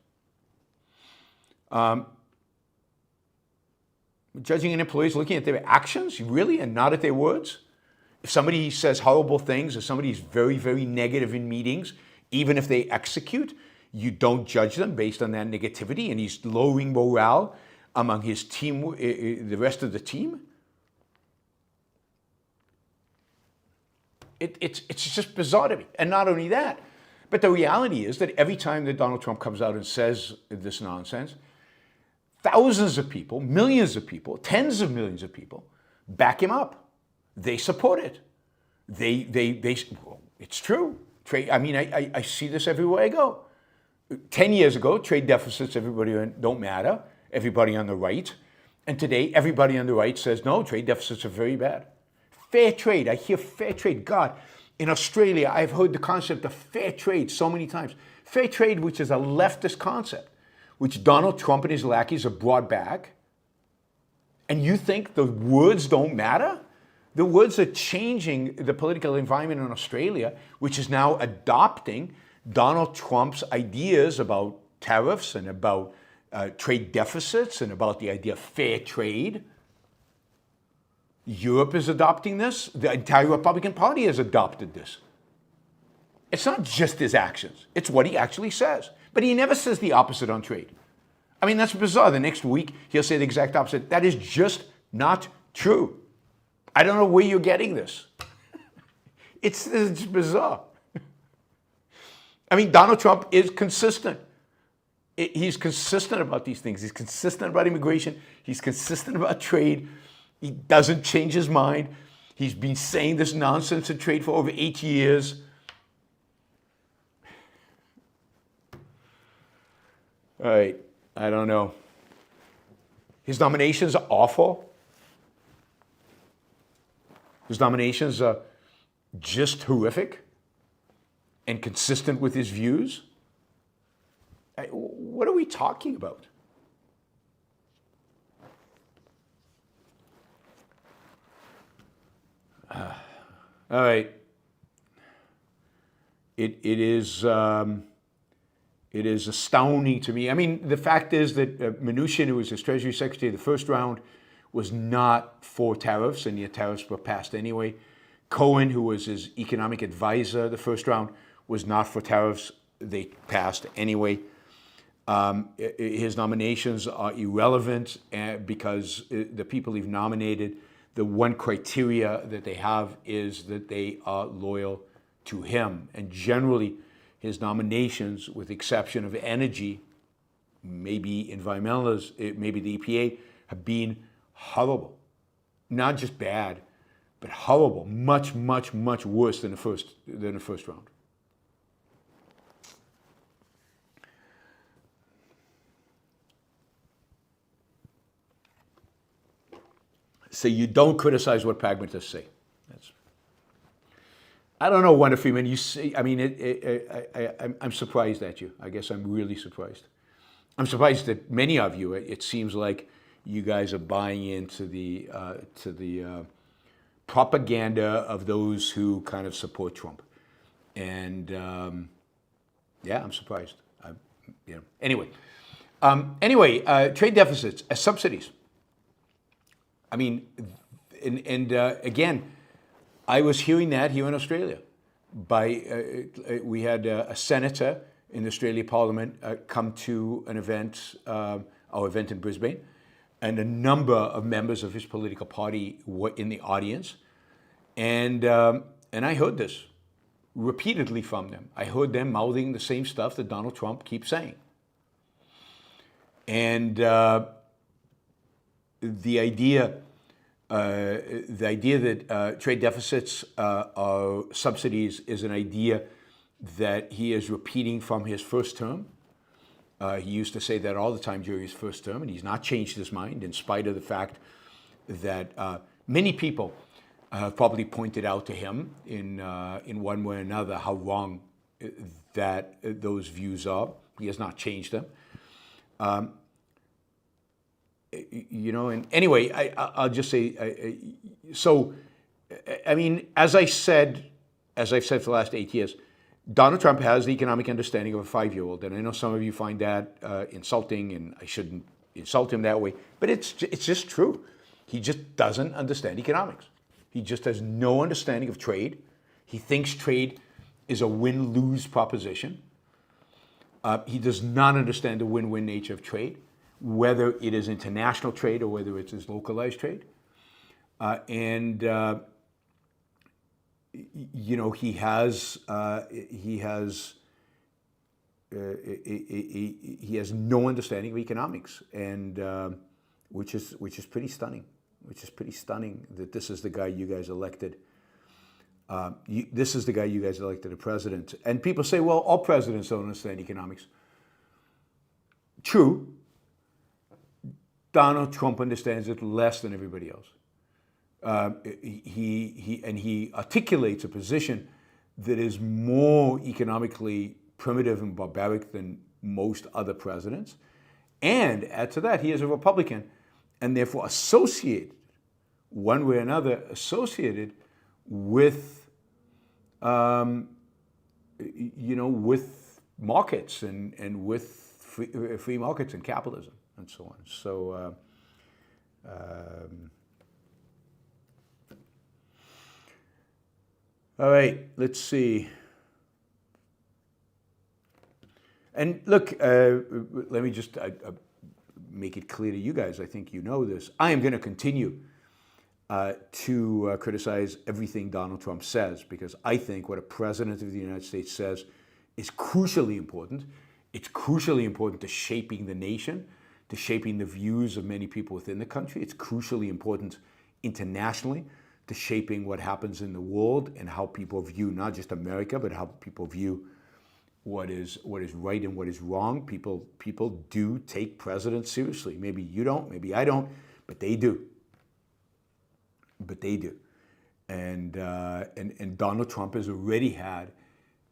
Judging an employee is looking at their actions, really, and not at their words. If somebody says horrible things, or somebody is very, very negative in meetings, even if they execute, you don't judge them based on that negativity, and he's lowering morale among his team, the rest of the team. It's just bizarre to me. And not only that, but the reality is that every time that Donald Trump comes out and says this nonsense, thousands of people, millions of people, tens of millions of people back him up. They support it. It's true. I see this everywhere I go. 10 years ago, trade deficits, everybody don't matter. Everybody on the right. And today, everybody on the right says, no, trade deficits are very bad. Fair trade. I hear fair trade. God, in Australia, I've heard the concept of fair trade so many times. Fair trade, which is a leftist concept, which Donald Trump and his lackeys have brought back. And you think the words don't matter? The words are changing the political environment in Australia, which is now adopting Donald Trump's ideas about tariffs and about trade deficits and about the idea of fair trade. Europe is adopting this. The entire Republican Party has adopted this. It's not just his actions. It's what he actually says. But he never says the opposite on trade. I mean, that's bizarre. The next week, he'll say the exact opposite. That is just not true. I don't know where you're getting this. It's bizarre. I mean, Donald Trump is consistent. He's consistent about these things. He's consistent about immigration. He's consistent about trade. He doesn't change his mind. He's been saying this nonsense in trade for over 8 years. All right, I don't know. His nominations are awful. His nominations are just horrific and consistent with his views. What are we talking about? All right. It is astounding to me. I mean, the fact is that Mnuchin, who was his Treasury Secretary the first round, was not for tariffs, and the tariffs were passed anyway. Cohen, who was his economic advisor the first round, was not for tariffs. They passed anyway. His nominations are irrelevant because the people he've nominated, the one criteria that they have is that they are loyal to him. And generally, his nominations, with the exception of energy, maybe environmentalists, maybe the EPA, have been horrible. Not just bad, but horrible. Much, much, much worse than the first round. So you don't criticize what pragmatists say. I don't know, Wanda Freeman. You see, I mean, I'm surprised at you. I guess I'm really surprised. I'm surprised that many of you. It seems like you guys are buying into the propaganda of those who kind of support Trump, and yeah, I'm surprised. Anyway, trade deficits as subsidies. I mean, and again, I was hearing that here in Australia. We had a senator in the Australia Parliament come to an event, our event in Brisbane, and a number of members of his political party were in the audience, and I heard this repeatedly from them. I heard them mouthing the same stuff that Donald Trump keeps saying, and the idea that trade deficits are subsidies is an idea that he is repeating from his first term. He used to say that all the time during his first term, and he's not changed his mind in spite of the fact that many people have probably pointed out to him in one way or another how wrong that those views are. He has not changed them. And anyway, I'll just say, so, I mean, as I've said for the last 8 years, Donald Trump has the economic understanding of a 5-year-old, and I know some of you find that insulting, and I shouldn't insult him that way, but it's just true. He just doesn't understand economics. He just has no understanding of trade. He thinks trade is a win-lose proposition. He does not understand the win-win nature of trade, whether it is international trade or whether it is localized trade. He has no understanding of economics, and which is pretty stunning. Which is pretty stunning that this is the guy you guys elected. This is the guy you guys elected a president. And people say, well, all presidents don't understand economics. True. Donald Trump understands it less than everybody else. He articulates a position that is more economically primitive and barbaric than most other presidents. And add to that, he is a Republican, and therefore associated, one way or another, associated with, with markets and with free markets and capitalism and so on. So, all right, let's see. And look, let me just make it clear to you guys, I think you know this. I am going to continue to criticize everything Donald Trump says, because I think what a president of the United States says is crucially important. It's crucially important to shaping the nation, to shaping the views of many people within the country. It's crucially important internationally to shaping what happens in the world and how people view not just America, but how people view what is right and what is wrong. People do take presidents seriously. Maybe you don't, maybe I don't, but they do. But they do. And Donald Trump has already had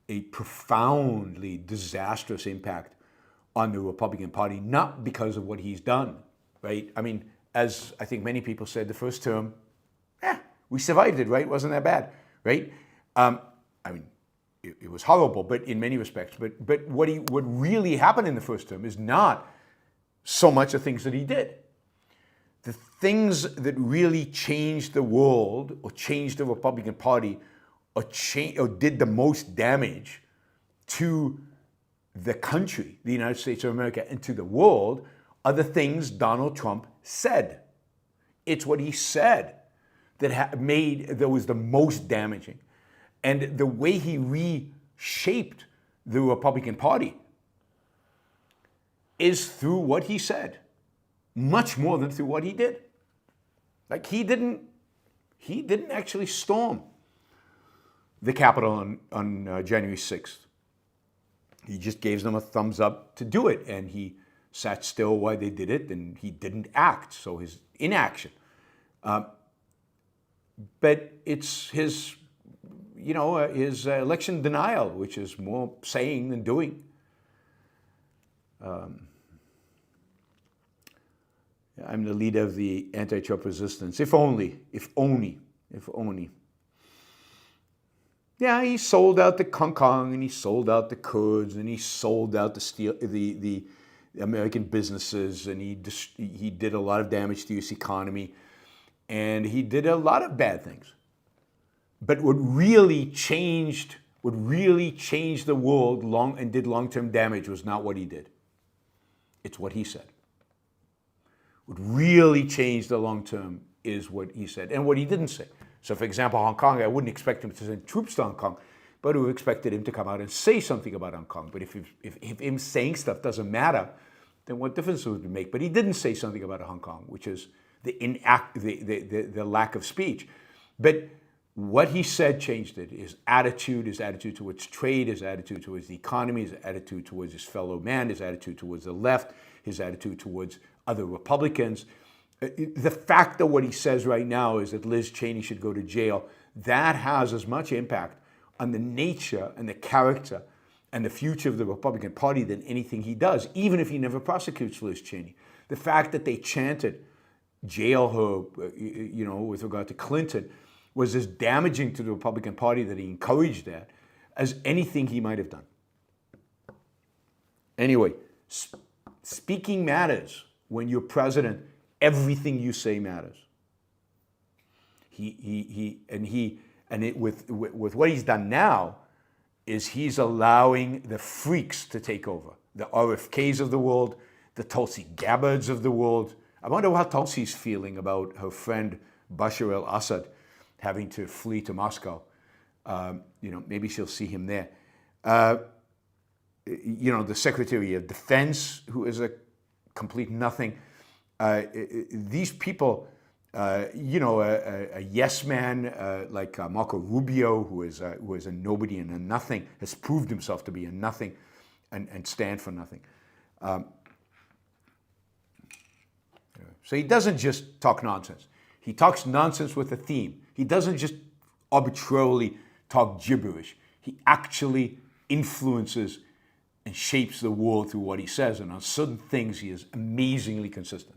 a profoundly disastrous impact on the Republican Party, not because of what he's done, right? I mean, as I think many people said the first term, we survived it, right? Wasn't that bad, right? I mean, it was horrible, but in many respects. But what really happened in the first term is not so much the things that he did. The things that really changed the world or changed the Republican Party or did the most damage to the country, the United States of America, and to the world are the things Donald Trump said. It's what he said that was the most damaging. And the way he reshaped the Republican Party is through what he said, much more than through what he did. Like he didn't actually storm the Capitol on January 6th. He just gave them a thumbs up to do it, and he sat still while they did it, and he didn't act, so his inaction. But it's his election denial, which is more saying than doing. I'm the leader of the anti-Trump resistance. If only. Yeah, he sold out the Hong Kong, and he sold out the Kurds, and he sold out the American businesses, and he did a lot of damage to his economy, and he did a lot of bad things. But what really changed the world and did long-term damage was not what he did. It's what he said. What really changed the long term is what he said and what he didn't say. So, for example, Hong Kong, I wouldn't expect him to send troops to Hong Kong, but we expected him to come out and say something about Hong Kong. But if him saying stuff doesn't matter, then what difference would it make? But he didn't say something about Hong Kong, which is the lack of speech. But what he said changed it. His attitude towards trade, his attitude towards the economy, his attitude towards his fellow man, his attitude towards the left, his attitude towards other Republicans. The fact that what he says right now is that Liz Cheney should go to jail, that has as much impact on the nature and the character and the future of the Republican Party than anything he does, even if he never prosecutes Liz Cheney. The fact that they chanted jail her, with regard to Clinton, was as damaging to the Republican Party that he encouraged that as anything he might have done. Anyway, speaking matters. When you're president, everything you say matters. With what he's done now is he's allowing the freaks to take over. The RFKs of the world, the Tulsi Gabbards of the world. I wonder how Tulsi's feeling about her friend Bashar al-Assad having to flee to Moscow. Maybe she'll see him there. The Secretary of Defense, who is a complete nothing. These people, a yes man like Marco Rubio, who is a nobody and a nothing, has proved himself to be a nothing and stand for nothing. So he doesn't just talk nonsense. He talks nonsense with a theme. He doesn't just arbitrarily talk gibberish. He actually influences and shapes the world through what he says. And on certain things, he is amazingly consistent.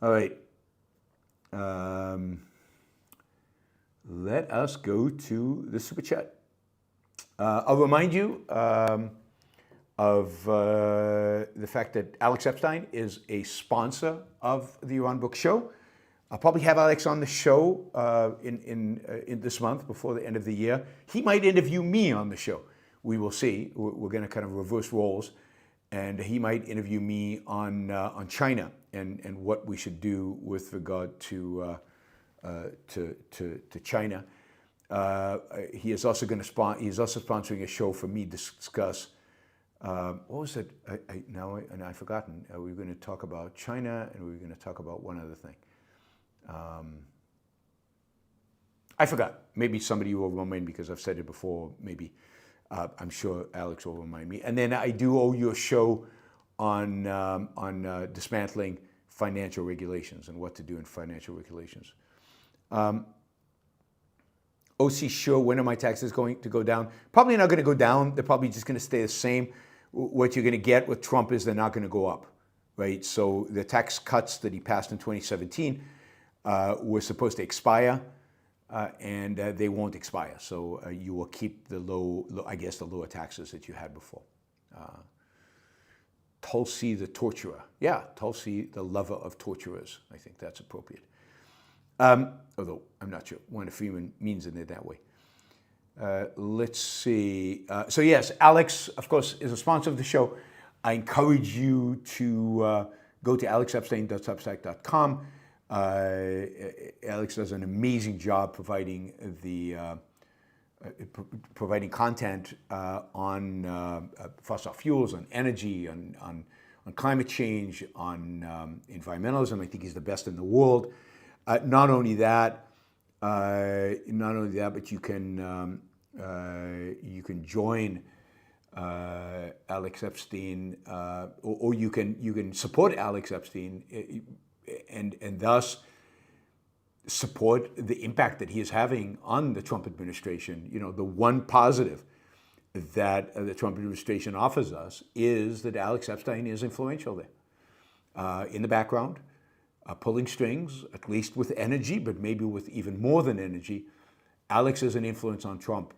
All right. Let us go to the Super Chat. I'll remind you of the fact that Alex Epstein is a sponsor of the Yaron Brook Show. I'll probably have Alex on the show in this month before the end of the year. He might interview me on the show. We will see. We're going to kind of reverse roles, and he might interview me on China and what we should do with regard to China. He is also going to he's also sponsoring a show for me to discuss. What was it? I've forgotten. We were going to talk about China, and we were going to talk about one other thing. I forgot. Maybe somebody will remind me because I've said it before. Maybe I'm sure Alex will remind me. And then I do owe you a show on dismantling financial regulations and what to do in financial regulations. OC, sure, when are my taxes going to go down? Probably not going to go down. They're probably just going to stay the same. What you're going to get with Trump is they're not going to go up, right? So the tax cuts that he passed in 2017 were supposed to expire, and they won't expire. So you will keep the the lower taxes that you had before. Tulsi the torturer. Yeah, Tulsi the lover of torturers. I think that's appropriate. Although I'm not sure Wanda Freeman means it that way. Let's see. So yes, Alex, of course, is a sponsor of the show. I encourage you to go to alexepstein.substack.com. Alex does an amazing job providing content on fossil fuels, on energy, on climate change, on environmentalism. I think he's the best in the world. Not only that, but you can join Alex Epstein, or you can support Alex Epstein, and thus support the impact that he is having on the Trump administration. You know, the one positive that the Trump administration offers us is that Alex Epstein is influential there, in the background. Pulling strings, at least with energy, but maybe with even more than energy. Alex is an influence on Trump,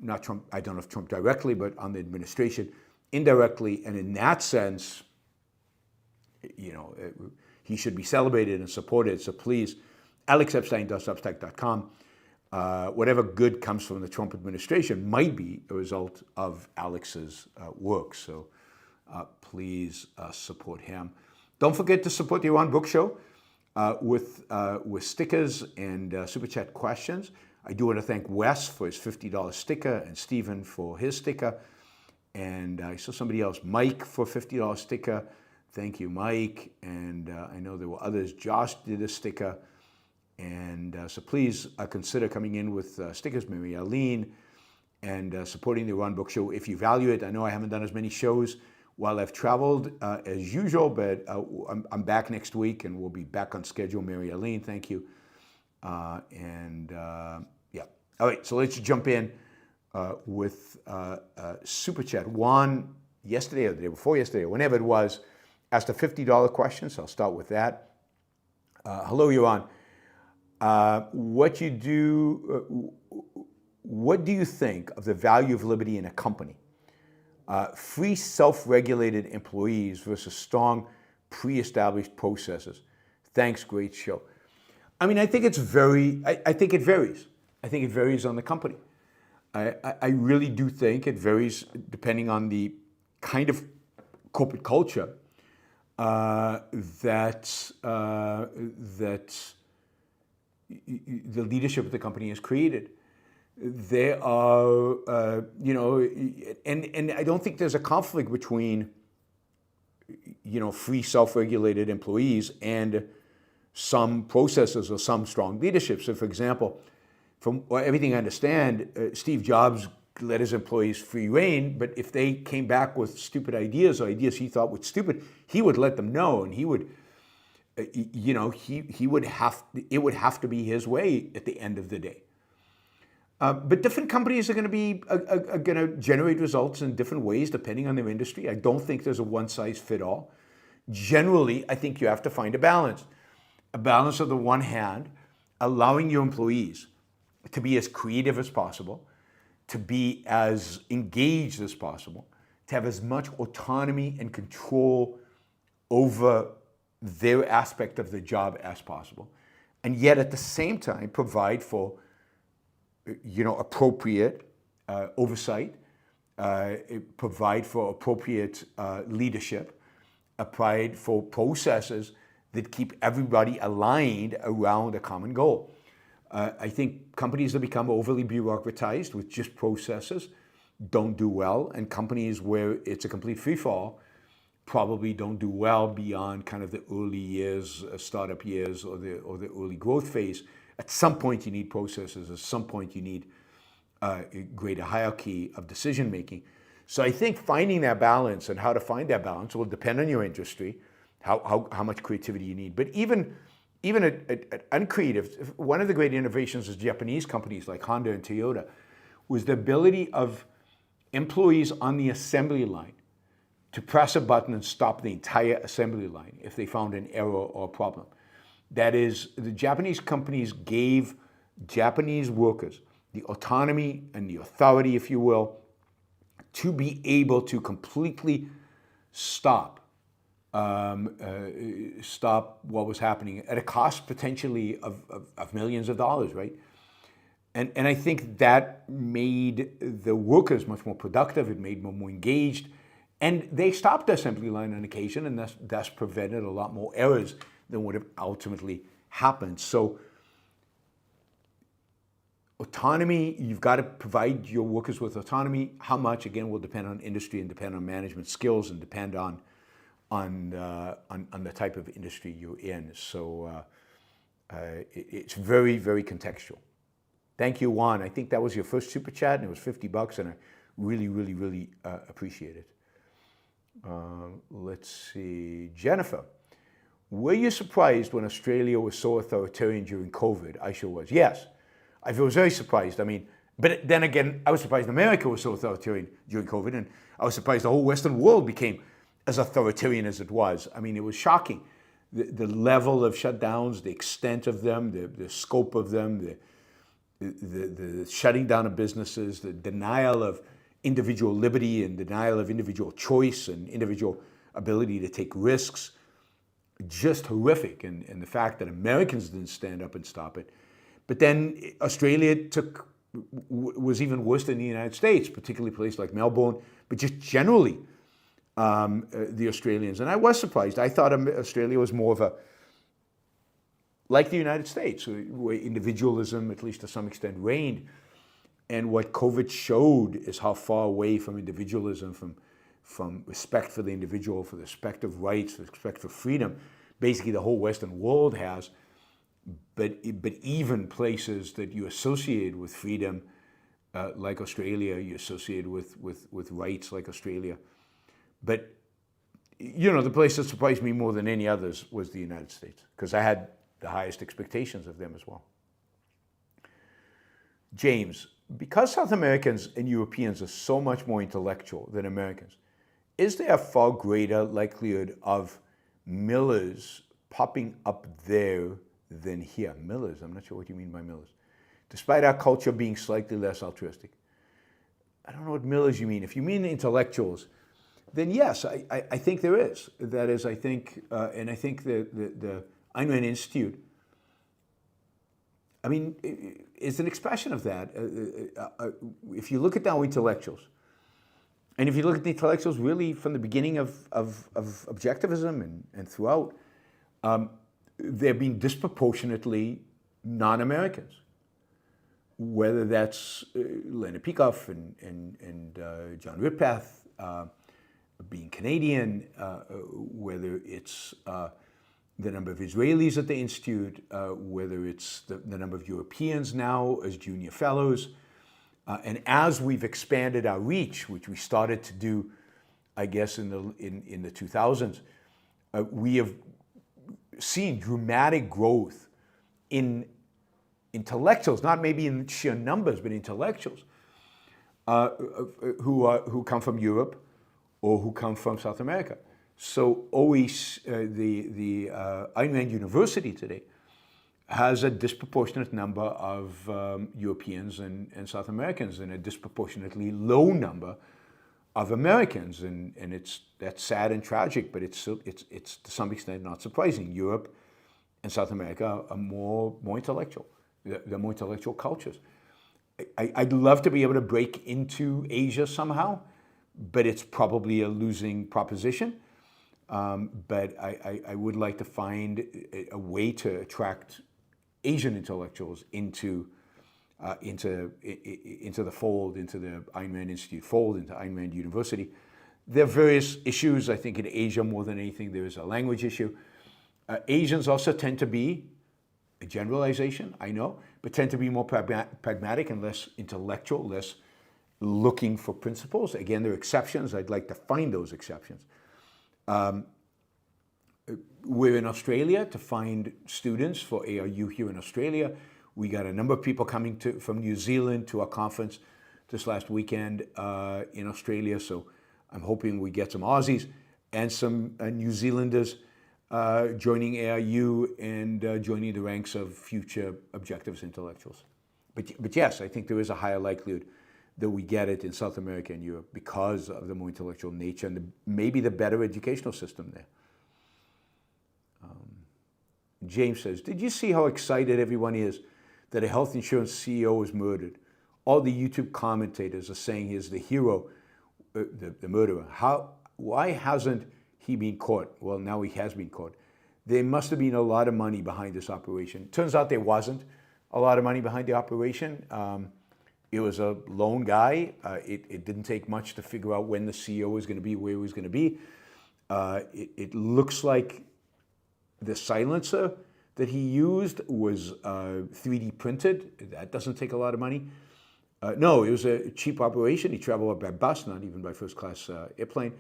not Trump, I don't know if Trump directly, but on the administration indirectly. And in that sense, you know, he should be celebrated and supported. So please, alexepstein.substack.com. Whatever good comes from the Trump administration might be a result of Alex's work. So please support him. Don't forget to support the Yaron Brook Show with stickers and Super Chat questions. I do want to thank Wes for his $50 sticker and Stephen for his sticker. And I saw somebody else, Mike, for a $50 sticker. Thank you, Mike. And I know there were others. Josh did a sticker. And so please consider coming in with stickers, Mary Aline, and supporting the Yaron Brook Show if you value it. I know I haven't done as many shows while I've traveled as usual, but I'm back next week and we'll be back on schedule. Mary Aline, thank you. Yeah. All right, so let's jump in with Super Chat. Juan, yesterday or the day before yesterday, whenever it was, asked a $50 question, so I'll start with that. Hello, Yaron. What do you think of the value of liberty in a company? Free, self-regulated employees versus strong, pre-established processes. Thanks, great show. I mean, I think I think it varies. I think it varies on the company. I really do think it varies depending on the kind of corporate culture that the leadership of the company has created. There are, and I don't think there's a conflict between, free, self-regulated employees and some processes or some strong leadership. So, for example, from everything I understand, Steve Jobs let his employees free rein, but if they came back with stupid ideas or ideas he thought were stupid, he would let them know, and he would, he would have, it would have to be his way at the end of the day. But different companies are going to generate results in different ways depending on their industry. I don't think there's a one-size-fits-all. Generally, I think you have to find a balance. A balance on the one hand, allowing your employees to be as creative as possible, to be as engaged as possible, to have as much autonomy and control over their aspect of the job as possible, and yet at the same time provide for appropriate oversight, provide for appropriate leadership, provide for processes that keep everybody aligned around a common goal. I think companies that become overly bureaucratized with just processes don't do well, and companies where it's a complete free-fall probably don't do well beyond kind of the early years, startup years, or the early growth phase. At some point you need processes, at some point you need a greater hierarchy of decision making. So I think finding that balance and how to find that balance will depend on your industry, how much creativity you need. But even at uncreative, one of the great innovations of Japanese companies like Honda and Toyota was the ability of employees on the assembly line to press a button and stop the entire assembly line if they found an error or a problem. That is, the Japanese companies gave Japanese workers the autonomy and the authority, if you will, to be able to completely stop what was happening at a cost potentially of millions of dollars, right? And I think that made the workers much more productive. It made them more engaged. And they stopped the assembly line on occasion, and thus prevented a lot more errors than would have ultimately happened. So autonomy, you've got to provide your workers with autonomy. How much, again, will depend on industry and depend on management skills and depend on the type of industry you're in. So it's very, very contextual. Thank you, Juan. I think that was your first super chat, and it was $50, and I really, really, really appreciate it. Let's see. Jennifer, were you surprised when Australia was so authoritarian during COVID? I sure was. Yes, I was very surprised. I mean, but then again, I was surprised America was so authoritarian during COVID, and I was surprised the whole Western world became as authoritarian as it was. I mean, it was shocking. The level of shutdowns, the extent of them, the scope of them, the shutting down of businesses, the denial of individual liberty and denial of individual choice and individual ability to take risks, just horrific. And the fact that Americans didn't stand up and stop it. But then Australia was even worse than the United States, particularly places like Melbourne, but just generally the Australians. And I was surprised. I thought Australia was more of like the United States, where individualism, at least to some extent, reigned. And what COVID showed is how far away from individualism, from respect for the individual, for the respect of rights, for respect for freedom, basically the whole Western world has. But even places that you associate with freedom, like Australia, you associate with rights like Australia. But, the place that surprised me more than any others was the United States, because I had the highest expectations of them as well. James, because South Americans and Europeans are so much more intellectual than Americans, is there a far greater likelihood of Millers popping up there than here? Millers, I'm not sure what you mean by Millers. Despite our culture being slightly less altruistic. I don't know what Millers you mean. If you mean intellectuals, then yes, I think there is. That is, I think, and I think the Ayn Rand Institute, I mean, is an expression of that. If you look at now intellectuals, and if you look at the intellectuals really from the beginning of Objectivism and throughout, they're being disproportionately non-Americans. Whether that's Leonard Peikoff and John Ridpath being Canadian, whether it's the number of Israelis at the Institute, whether it's the number of Europeans now as junior fellows, And as we've expanded our reach, which we started to do, I guess, in the 2000s, we have seen dramatic growth in intellectuals, not maybe in sheer numbers, but intellectuals who come from Europe or who come from South America. So always the Ayn Rand University today has a disproportionate number of Europeans and South Americans, and a disproportionately low number of Americans, and that's sad and tragic, but it's to some extent not surprising. Europe and South America are more intellectual. They're more intellectual cultures. I'd love to be able to break into Asia somehow, but it's probably a losing proposition. But I would like to find a way to attract Asian intellectuals into the fold, into the Ayn Rand Institute fold, into Ayn Rand University. There are various issues. I think in Asia, more than anything, there is a language issue. Asians also tend to be, a generalization, I know, but tend to be more pragmatic and less intellectual, less looking for principles. Again, there are exceptions. I'd like to find those exceptions. We're in Australia to find students for ARU here in Australia. We got a number of people coming from New Zealand to our conference this last weekend in Australia. So I'm hoping we get some Aussies and some New Zealanders joining ARU and joining the ranks of future objectivist intellectuals. But yes, I think there is a higher likelihood that we get it in South America and Europe because of the more intellectual nature and maybe the better educational system there. James says, did you see how excited everyone is that a health insurance CEO was murdered? All the YouTube commentators are saying he's the hero, the murderer. Why hasn't he been caught? Well, now he has been caught. There must have been a lot of money behind this operation. Turns out there wasn't a lot of money behind the operation. It was a lone guy. It didn't take much to figure out when the CEO was going to be, where he was going to be. It looks like the silencer that he used was 3D printed. That doesn't take a lot of money. No, it was a cheap operation. He traveled by bus, not even by first-class airplane.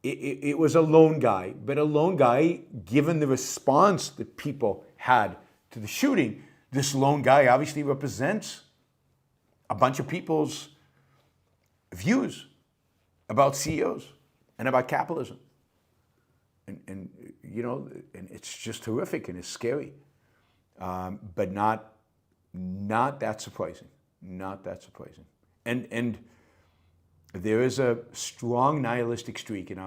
It was a lone guy, but a lone guy, given the response that people had to the shooting, this lone guy obviously represents a bunch of people's views about CEOs and about capitalism. And you know, and it's just horrific and it's scary, but not that surprising. Not that surprising. And there is a strong nihilistic streak in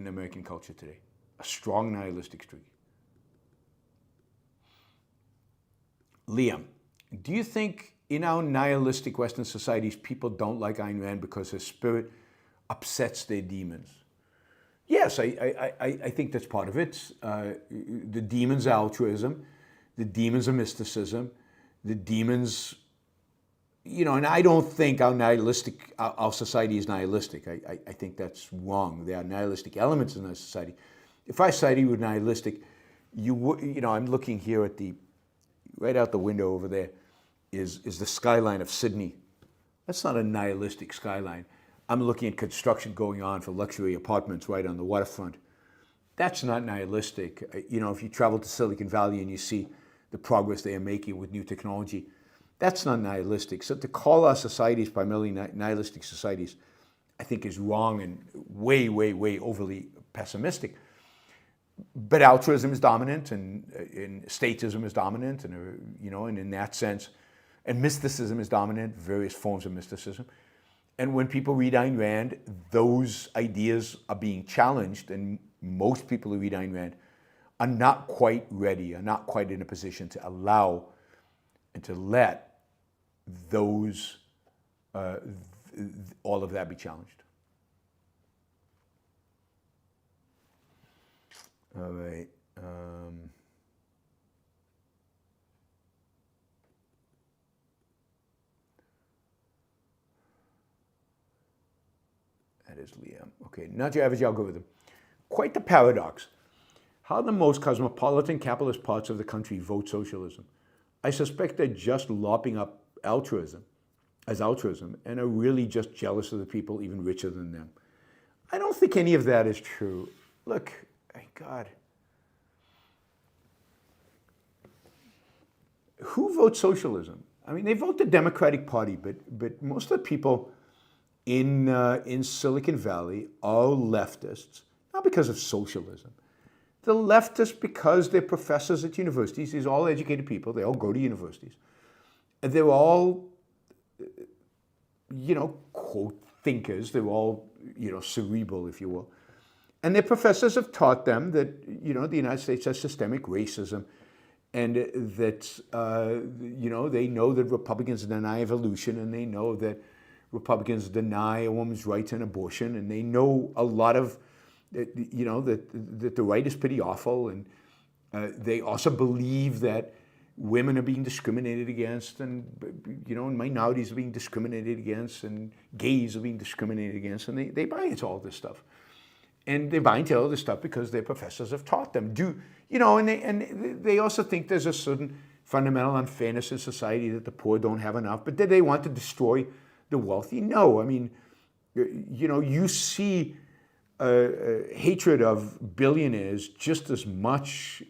American culture today. A strong nihilistic streak. Liam, do you think in our nihilistic Western societies people don't like Ayn Rand because her spirit upsets their demons? Yes, I think that's part of it. The demons are altruism, the demons are mysticism, the demons, you know, and I don't think our society is nihilistic. I think that's wrong. There are nihilistic elements in our society. If our society were nihilistic, you know, I'm looking here at right out the window over there is the skyline of Sydney. That's not a nihilistic skyline. I'm looking at construction going on for luxury apartments right on the waterfront. That's not nihilistic. You know, if you travel to Silicon Valley and you see the progress they are making with new technology, that's not nihilistic. So to call our societies primarily nihilistic societies, I think is wrong and way, way, way overly pessimistic. But altruism is dominant and statism is dominant, and you know, and in that sense, and mysticism is dominant, various forms of mysticism. And when people read Ayn Rand, those ideas are being challenged, and most people who read Ayn Rand are not quite ready, are not quite in a position to allow and to let those, all of that be challenged. All right. That is Liam. Okay, not your average algorithm. Quite the paradox. How the most cosmopolitan capitalist parts of the country vote socialism. I suspect they're just lopping up altruism. as altruism and are really just jealous of the people even richer than them. I don't think any of that is true. Look, thank God. Who votes socialism? I mean, they vote the Democratic Party, but most of the people in Silicon Valley are leftists, not because of socialism. They're leftists because they're professors at universities. These are all educated people. They all go to universities. And they're all, quote, thinkers. They're all, cerebral, if you will. And their professors have taught them that, the United States has systemic racism, and that, they know that Republicans deny evolution, and they know that Republicans deny a woman's right to an abortion, and they know a lot of, that the right is pretty awful, and they also believe that women are being discriminated against, and and minorities are being discriminated against, and gays are being discriminated against, and they buy into all this stuff. And they buy into all this stuff because their professors have taught them. And they also think there's a certain fundamental unfairness in society, that the poor don't have enough, but that they want to destroy the wealthy. No, I mean, you see hatred of billionaires just as much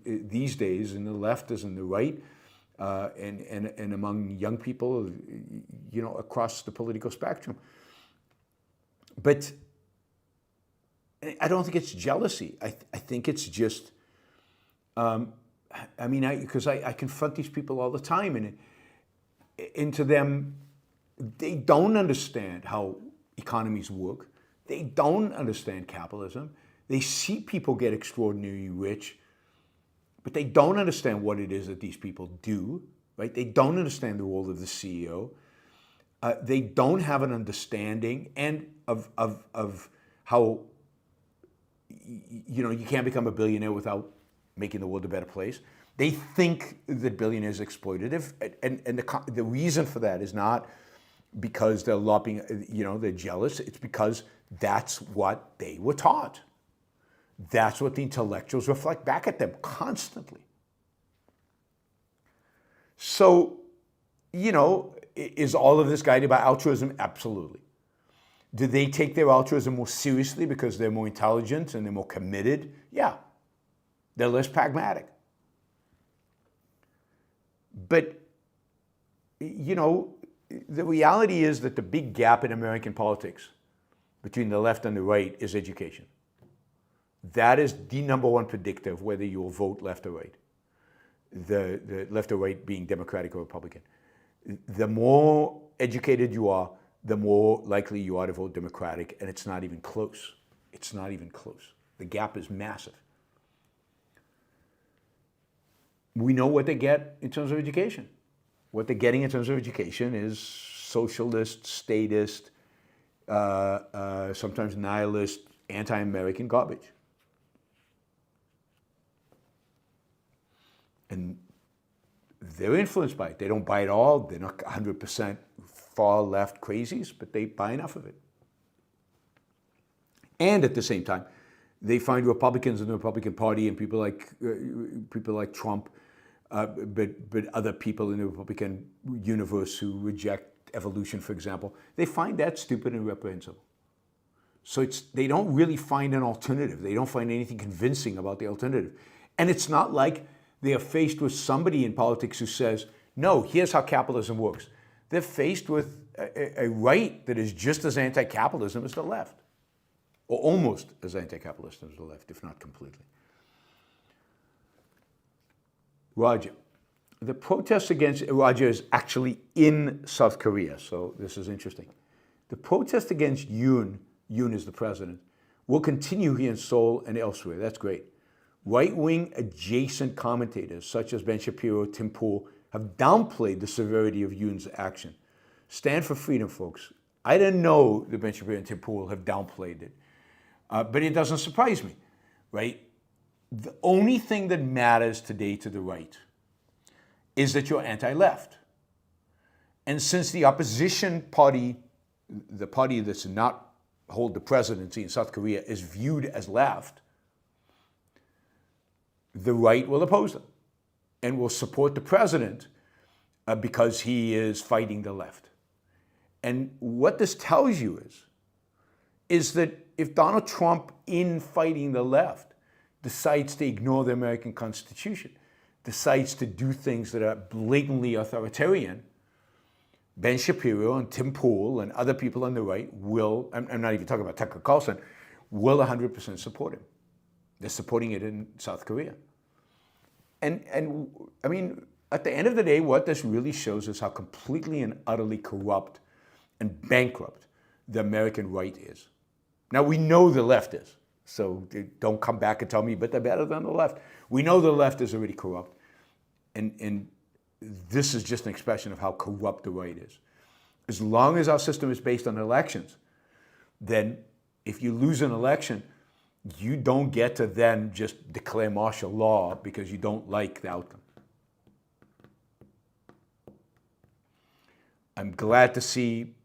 these days in the left as in the right, and among young people, across the political spectrum. But I don't think it's jealousy. I think it's just, because I confront these people all the time, and to them, they don't understand how economies work. They don't understand capitalism. They see people get extraordinarily rich, but they don't understand what it is that these people do, right? They don't understand the role of the CEO. They don't have an understanding of how, you can't become a billionaire without making the world a better place. They think that billionaires are exploitative, and the reason for that is not because they're larping, they're jealous. It's because that's what they were taught. That's what the intellectuals reflect back at them constantly. So, is all of this guided by altruism? Absolutely. Do they take their altruism more seriously because they're more intelligent and they're more committed? Yeah. They're less pragmatic. But, the reality is that the big gap in American politics between the left and the right is education. That is the number one predictor of whether you will vote left or right. The left or right being Democratic or Republican. The more educated you are, the more likely you are to vote Democratic, and it's not even close. It's not even close. The gap is massive. We know what they get in terms of education. What they're getting in terms of education is socialist, statist, sometimes nihilist, anti-American garbage. And they're influenced by it. They don't buy it all. They're not 100% far left crazies, but they buy enough of it. And at the same time, they find Republicans in the Republican Party and people like Trump, but other people in the Republican universe who reject evolution, for example, they find that stupid and reprehensible. So they don't really find an alternative. They don't find anything convincing about the alternative. And it's not like they are faced with somebody in politics who says, no, here's how capitalism works. They're faced with a right that is just as anti-capitalism as the left, or almost as anti-capitalist as the left, if not completely. Roger. The protests against Roger is actually in South Korea, so this is interesting. The protest against Yoon is the president, will continue here in Seoul and elsewhere. That's great. Right-wing adjacent commentators, such as Ben Shapiro, Tim Pool, have downplayed the severity of Yoon's action. Stand for freedom, folks. I didn't know that Ben Shapiro and Tim Pool have downplayed it, but it doesn't surprise me, right? The only thing that matters today to the right is that you're anti-left. And since the opposition party, the party that's not hold the presidency in South Korea, is viewed as left, the right will oppose them and will support the president because he is fighting the left. And what this tells you is that if Donald Trump, in fighting the left, decides to ignore the American Constitution, decides to do things that are blatantly authoritarian, Ben Shapiro and Tim Pool and other people on the right will, I'm not even talking about Tucker Carlson, will 100% support him. They're supporting it in South Korea. And I mean, at the end of the day, what this really shows is how completely and utterly corrupt and bankrupt the American right is. Now, we know the left is, so don't come back and tell me, but they're better than the left. We know the left is already corrupt, and this is just an expression of how corrupt the right is. As long as our system is based on elections, then if you lose an election, you don't get to then just declare martial law because you don't like the outcome. I'm glad to see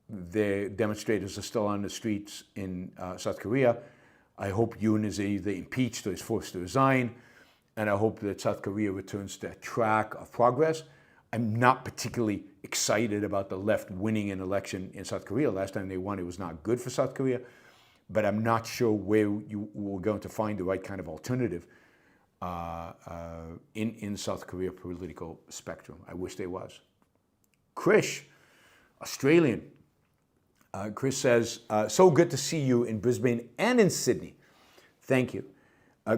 the demonstrators are still on the streets in South Korea. I hope Yoon is either impeached or is forced to resign. And I hope that South Korea returns to a track of progress. I'm not particularly excited about the left winning an election in South Korea. Last time they won, it was not good for South Korea. But I'm not sure where you were going to find the right kind of alternative in South Korea political spectrum. I wish there was. Krish, Australian. Chris says, so good to see you in Brisbane and in Sydney. Thank you.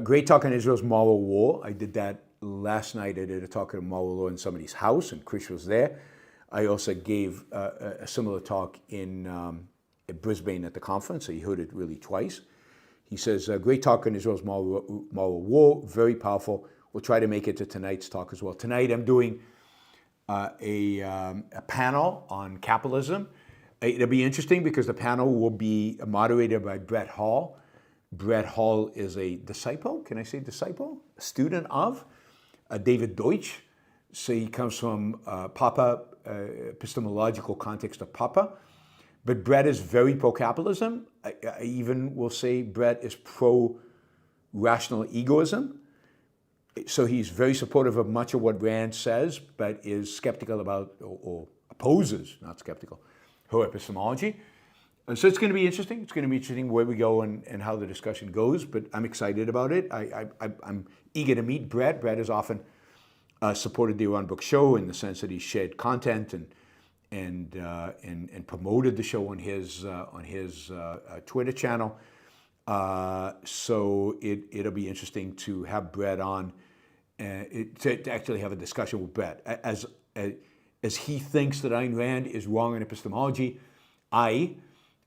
Great talk on Israel's moral war. I did that last night. I did a talk on moral law in somebody's house, and Chris was there. I also gave a similar talk at Brisbane at the conference, so he heard it really twice. He says, great talk on Israel's moral war, very powerful. We'll try to make it to tonight's talk as well. Tonight I'm doing a panel on capitalism. It'll be interesting because the panel will be moderated by Brett Hall. Brett Hall is a disciple, can I say disciple? A student of David Deutsch. So he comes from epistemological context of Papa. But Brett is very pro-capitalism. I even will say Brett is pro-rational egoism. So he's very supportive of much of what Rand says, but is skeptical about, or opposes, not skeptical, her epistemology. And so it's going to be interesting. It's going to be interesting where we go and how the discussion goes, but I'm excited about it. I'm eager to meet Brett. Brett has often supported the Yaron Brook show in the sense that he shared content and promoted the show on his Twitter channel. So it'll be interesting to have Brett on, to actually have a discussion with Brett. As he thinks that Ayn Rand is wrong in epistemology, I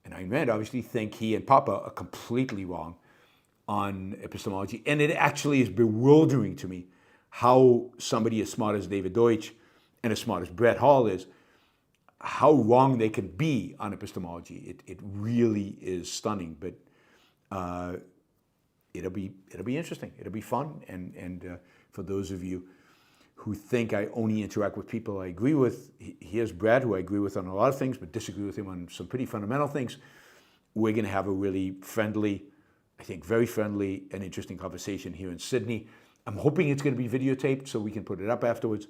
and Ayn Rand obviously think he and Papa are completely wrong on epistemology. And it actually is bewildering to me how somebody as smart as David Deutsch and as smart as Brett Hall is, how wrong they can be on epistemology. It really is stunning, but it'll be interesting. It'll be fun. And for those of you who think I only interact with people I agree with, here's Brad, who I agree with on a lot of things, but disagree with him on some pretty fundamental things. We're going to have a really friendly, I think very friendly and interesting conversation here in Sydney. I'm hoping it's going to be videotaped so we can put it up afterwards.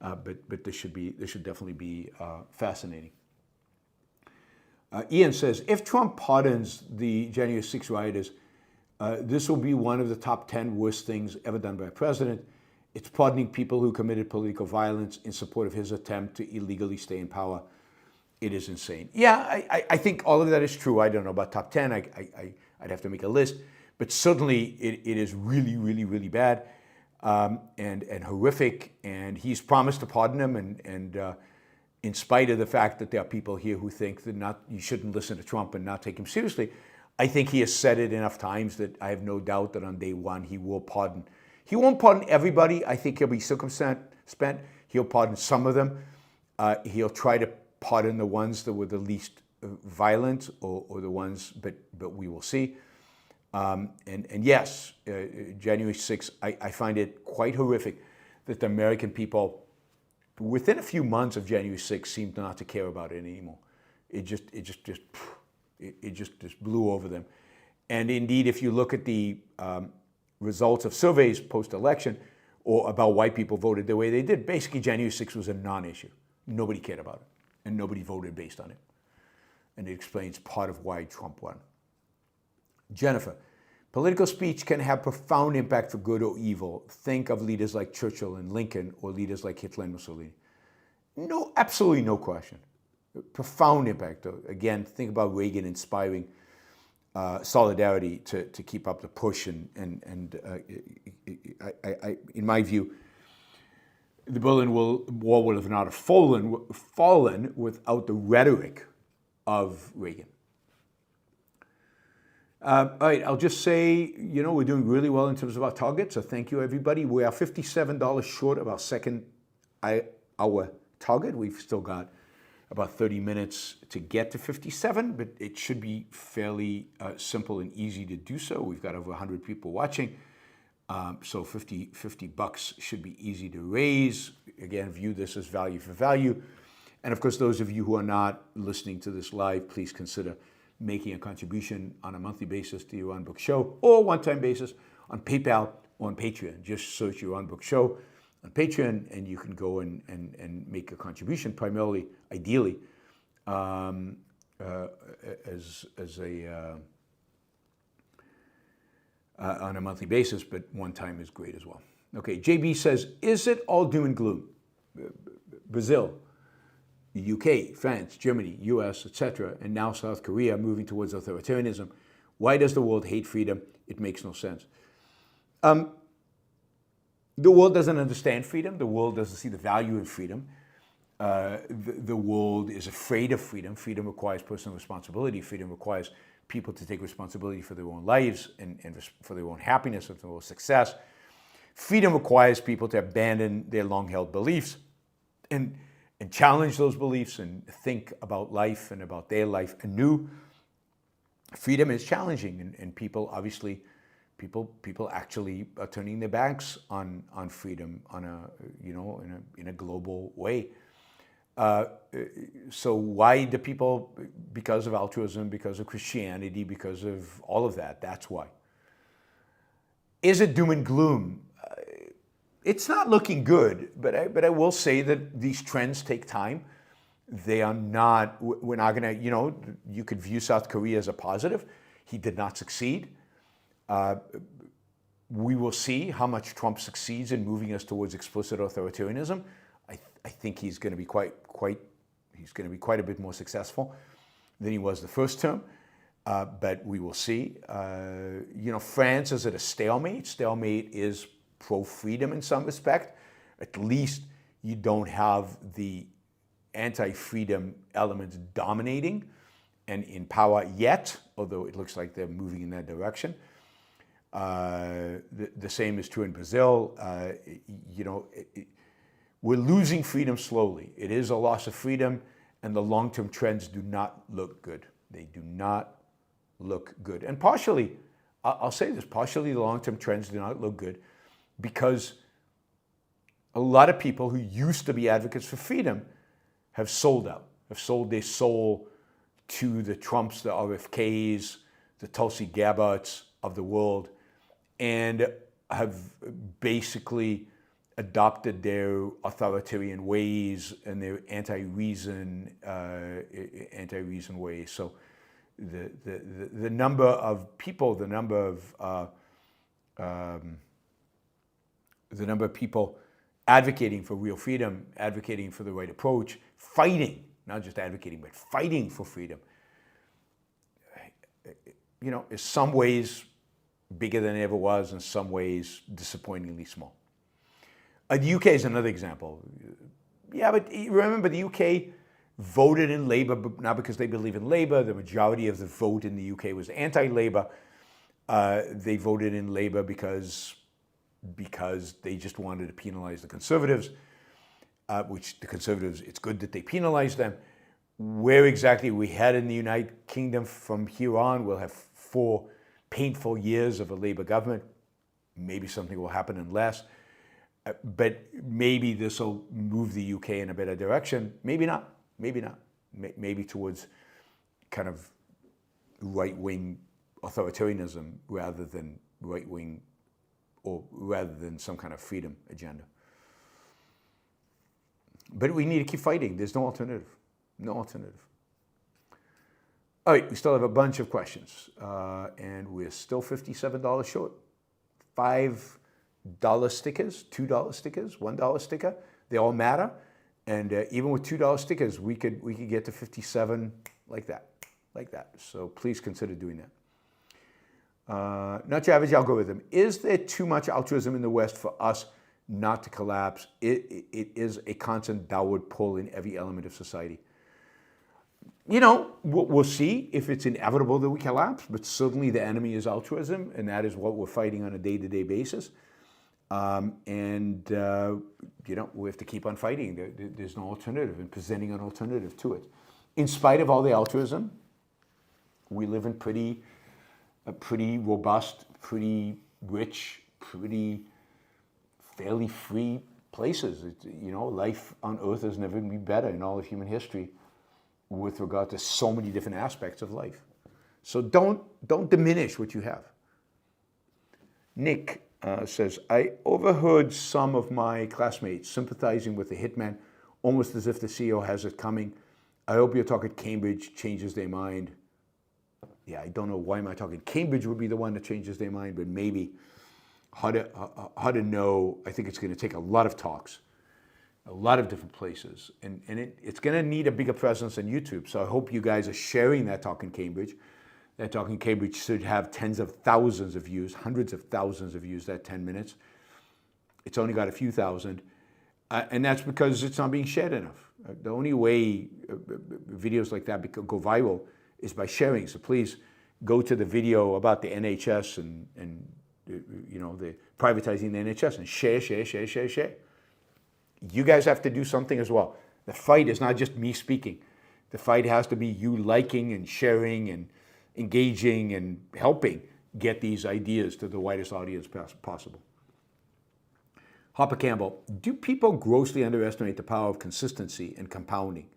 But this should definitely be fascinating. Ian says, if Trump pardons the January 6 rioters, this will be one of the top 10 worst things ever done by a president. It's pardoning people who committed political violence in support of his attempt to illegally stay in power. It is insane. Yeah, I think all of that is true. I don't know about top 10. I'd have to make a list. But certainly it is really, really, really bad. And horrific, and he's promised to pardon him, and in spite of the fact that there are people here who think that you shouldn't listen to Trump and not take him seriously, I think he has said it enough times that I have no doubt that on day one he will pardon. He won't pardon everybody. I think he'll be circumspect. He'll pardon some of them. He'll try to pardon the ones that were the least violent, or the ones, but we will see. And yes, January 6th, I find it quite horrific that the American people, within a few months of January 6th, seemed not to care about it anymore. It just blew over them. And indeed, if you look at the results of surveys post-election, or about why people voted the way they did, basically January 6th was a non-issue. Nobody cared about it. and nobody voted based on it. And it explains part of why Trump won. Jennifer, political speech can have profound impact for good or evil. Think of leaders like Churchill and Lincoln or leaders like Hitler and Mussolini. No, absolutely no question. Profound impact. Again, think about Reagan inspiring solidarity to keep up the push. In my view, the Berlin Wall would have not have fallen without the rhetoric of Reagan. All right, I'll just say, we're doing really well in terms of our target, so thank you, everybody. We are $57 short of our second hour target. We've still got about 30 minutes to get to 57, but it should be fairly simple and easy to do so. We've got over 100 people watching, so $50 should be easy to raise. Again, view this as value for value. And of course, those of you who are not listening to this live, please consider making a contribution on a monthly basis to Yaron Brook Show or one-time basis on PayPal or on Patreon. Just search Yaron Brook Show on Patreon and you can go and make a contribution, primarily, ideally, on a monthly basis, but one time is great as well. Okay, JB says, is it all doom and gloom? Brazil, the UK, France, Germany, US, etc., and now South Korea moving towards authoritarianism. Why does the world hate freedom? It makes no sense. The world doesn't understand freedom. The world doesn't see the value in freedom. The world is afraid of freedom. Freedom requires personal responsibility. Freedom requires people to take responsibility for their own lives and for their own happiness and for their own success. Freedom requires people to abandon their long-held beliefs and challenge those beliefs and think about life and about their life anew. Freedom is challenging, and people obviously, people actually are turning their backs on freedom in a global way. So why do people? Because of altruism, because of Christianity, because of all of that. That's why. Is it doom and gloom? It's not looking good, but I will say that these trends take time. They are not, we're not going to, you could view South Korea as a positive. He did not succeed. We will see how much Trump succeeds in moving us towards explicit authoritarianism. I think he's going to be quite a bit more successful than he was the first term. But we will see. France is at a stalemate. Stalemate is pro-freedom in some respect. At least you don't have the anti-freedom elements dominating and in power yet, although it looks like they're moving in that direction. The same is true in Brazil. We're losing freedom slowly. It is a loss of freedom, and the long-term trends do not look good. They do not look good. And partially, I'll say this, partially the long-term trends do not look good because a lot of people who used to be advocates for freedom have sold out, have sold their soul to the Trumps, the RFKs, the Tulsi Gabbards of the world, and have basically adopted their authoritarian ways and their anti-reason ways. So the number of people, the number of people advocating for real freedom, advocating for the right approach, fighting, not just advocating, but fighting for freedom, in some ways bigger than it ever was, in some ways disappointingly small. The UK is another example. Yeah, but remember the UK voted in Labour, but not because they believe in Labour. The majority of the vote in the UK was anti-Labour. They voted in Labour because they just wanted to penalize the Conservatives, which the Conservatives, it's good that they penalize them. Where exactly we head in the United Kingdom from here on, we'll have 4 painful years of a Labour government. Maybe something will happen in less. But maybe this will move the UK in a better direction. Maybe not. Maybe not. Maybe towards kind of right-wing authoritarianism rather than right-wing, or rather than some kind of freedom agenda. But we need to keep fighting. There's no alternative. No alternative. All right, we still have a bunch of questions, and we're still $57 short. $5 stickers, $2 stickers, $1 sticker, they all matter. And even with $2 stickers, we could get to 57 like that. So please consider doing that. Not your average algorithm. Is there too much altruism in the West for us not to collapse? It is a constant downward pull in every element of society. You know, we'll see if it's inevitable that we collapse, but certainly the enemy is altruism, and that is what we're fighting on a day-to-day basis. You know, we have to keep on fighting. There's no alternative, and presenting an alternative to it. In spite of all the altruism, we live in pretty robust, pretty rich, pretty fairly free places. You know, life on Earth has never been better in all of human history with regard to so many different aspects of life. So don't diminish what you have. Nick says, I overheard some of my classmates sympathizing with the hitman, almost as if the CEO has it coming. I hope your talk at Cambridge changes their mind. Yeah, I don't know why my talk at Cambridge would be the one that changes their mind, but maybe. How to know, I think it's going to take a lot of talks, a lot of different places, and it's going to need a bigger presence on YouTube. So I hope you guys are sharing that talk in Cambridge. That talk in Cambridge should have tens of thousands of views, hundreds of thousands of views, that 10 minutes. It's only got a few thousand, and that's because it's not being shared enough. The only way videos like that go viral is by sharing. So please go to the video about the NHS and you know, the privatizing the NHS and share. You guys have to do something as well. The fight is not just me speaking. The fight has to be you liking and sharing and engaging and helping get these ideas to the widest audience possible. Hopper Campbell, do people grossly underestimate the power of consistency and compounding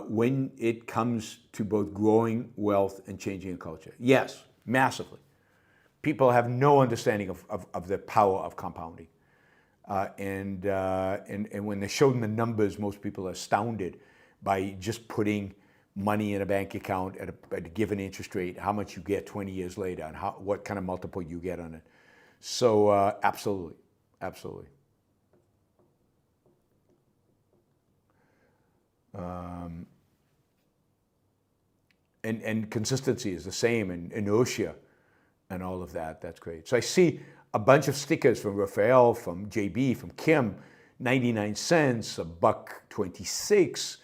when it comes to both growing wealth and changing a culture? Yes, massively. People have no understanding of the power of compounding. And when they're shown the numbers, most people are astounded by just putting money in a bank account at a given interest rate, how much you get 20 years later, and what kind of multiple you get on it. So absolutely. And consistency is the same, and inertia and all of that. That's great. So I see a bunch of stickers from Raphael, from JB, from Kim, 99 cents, $1.26,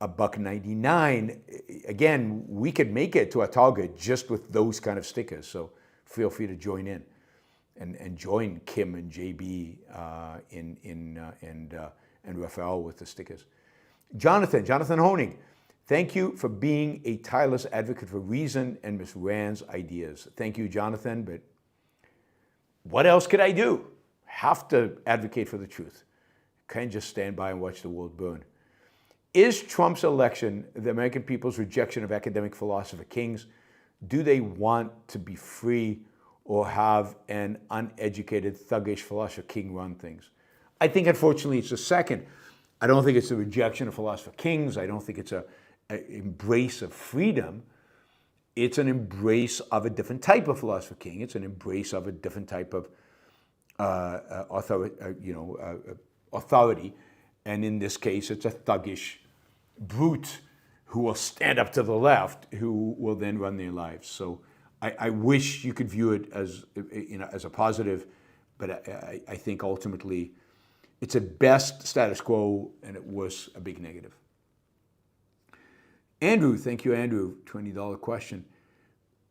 $1.99. Again, we could make it to our target just with those kind of stickers. So feel free to join in and join Kim and JB and Raphael with the stickers. Jonathan Honing, thank you for being a tireless advocate for reason and Ms. Rand's ideas. Thank you, Jonathan, but what else could I do? Have to advocate for the truth. Can't just stand by and watch the world burn. Is Trump's election the American people's rejection of academic philosopher kings? Do they want to be free or have an uneducated, thuggish philosopher king run things? I think, unfortunately, it's the second. I don't think it's a rejection of philosopher kings. I don't think it's an embrace of freedom. It's an embrace of a different type of philosopher king. It's an embrace of a different type of authority. And in this case, it's a thuggish brute who will stand up to the left, who will then run their lives. So I wish you could view it as a positive, but I think ultimately it's at best status quo and at worst a big negative. Andrew, thank you, Andrew, $20 question.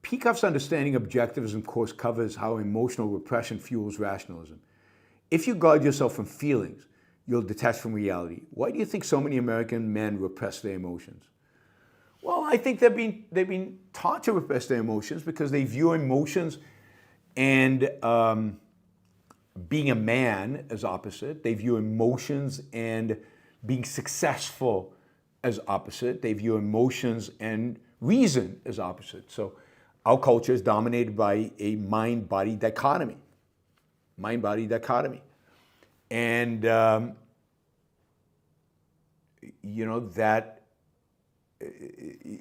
Peikoff's understanding objectivism course covers how emotional repression fuels rationalism. If you guard yourself from feelings, you'll detach from reality. Why do you think so many American men repress their emotions? Well, I think they've been taught to repress their emotions because they view emotions and being a man as opposite. They view emotions and being successful as opposite. They view emotions and reason as opposite. So our culture is dominated by a mind-body dichotomy. And, that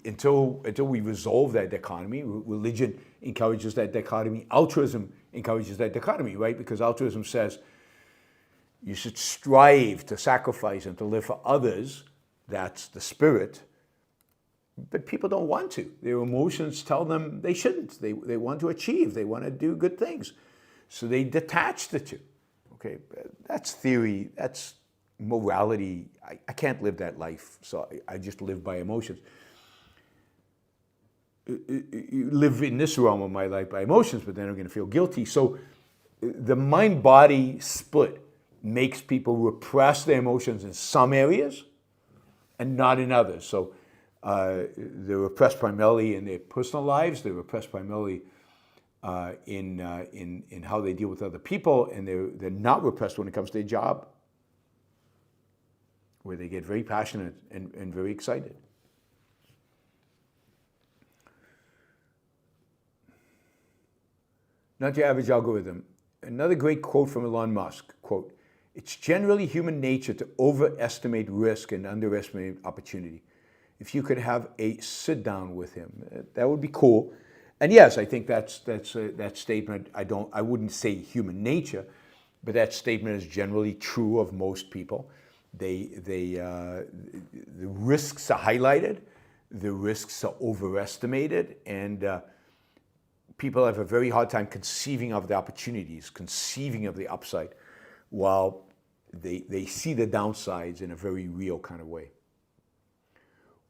until we resolve that dichotomy. Religion encourages that dichotomy. Altruism encourages that dichotomy, right? Because altruism says you should strive to sacrifice and to live for others. That's the spirit. But people don't want to. Their emotions tell them they shouldn't. They want to achieve. They want to do good things. So they detach the two. Okay, that's theory. That's morality. I can't live that life, so I just live by emotions. You live in this realm of my life by emotions, but then I'm going to feel guilty. So the mind-body split makes people repress their emotions in some areas and not in others. So they're repressed primarily in their personal lives. They're repressed primarily in how they deal with other people, and they're not repressed when it comes to their job, where they get very passionate and very excited. Not your average algorithm. Another great quote from Elon Musk, quote, "It's generally human nature to overestimate risk and underestimate opportunity. If you could have a sit down with him, that would be cool." And yes, I think that statement, I wouldn't say human nature, but that statement is generally true of most people. The risks are highlighted, the risks are overestimated, and people have a very hard time conceiving of the opportunities, conceiving of the upside, while they see the downsides in a very real kind of way.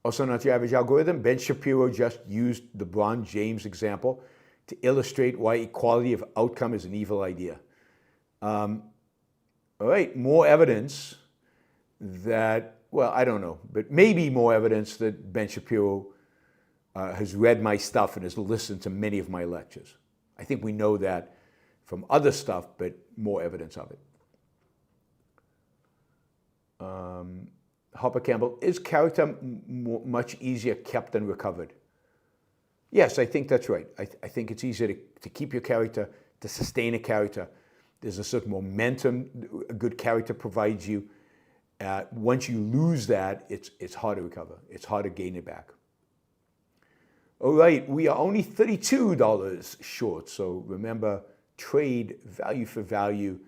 Also, not your average algorithm. Ben Shapiro just used the LeBron James example to illustrate why equality of outcome is an evil idea. All right, more evidence that, well, I don't know, but maybe more evidence that Ben Shapiro has read my stuff and has listened to many of my lectures. I think we know that from other stuff, but more evidence of it. Hopper Campbell, is character much easier kept than recovered? Yes, I think that's right. I think it's easier to keep your character, to sustain a character. There's a certain momentum a good character provides you. Once you lose that, it's hard to recover. It's hard to gain it back. All right, we are only $32 short. So remember, trade value for value.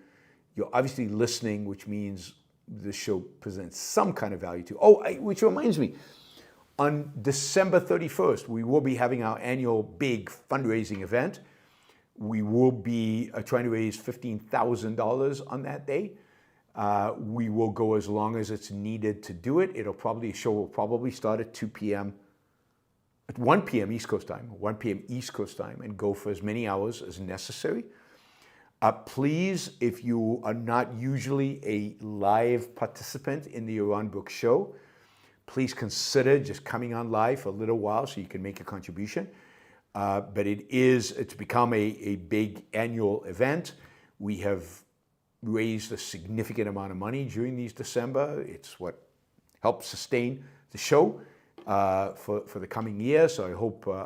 You're obviously listening, which means the show presents some kind of value to. Which reminds me, on December 31st, we will be having our annual big fundraising event. We will be trying to raise $15,000 on that day. We will go as long as it's needed to do it. The show will probably start at 2 p.m. At 1 p.m. East Coast time, 1 p.m. East Coast time, and go for as many hours as necessary. Please, if you are not usually a live participant in the Yaron Brook show, please consider just coming on live for a little while so you can make a contribution. But it's become a big annual event. We have raised a significant amount of money during these December. It's what helps sustain the show for the coming year. So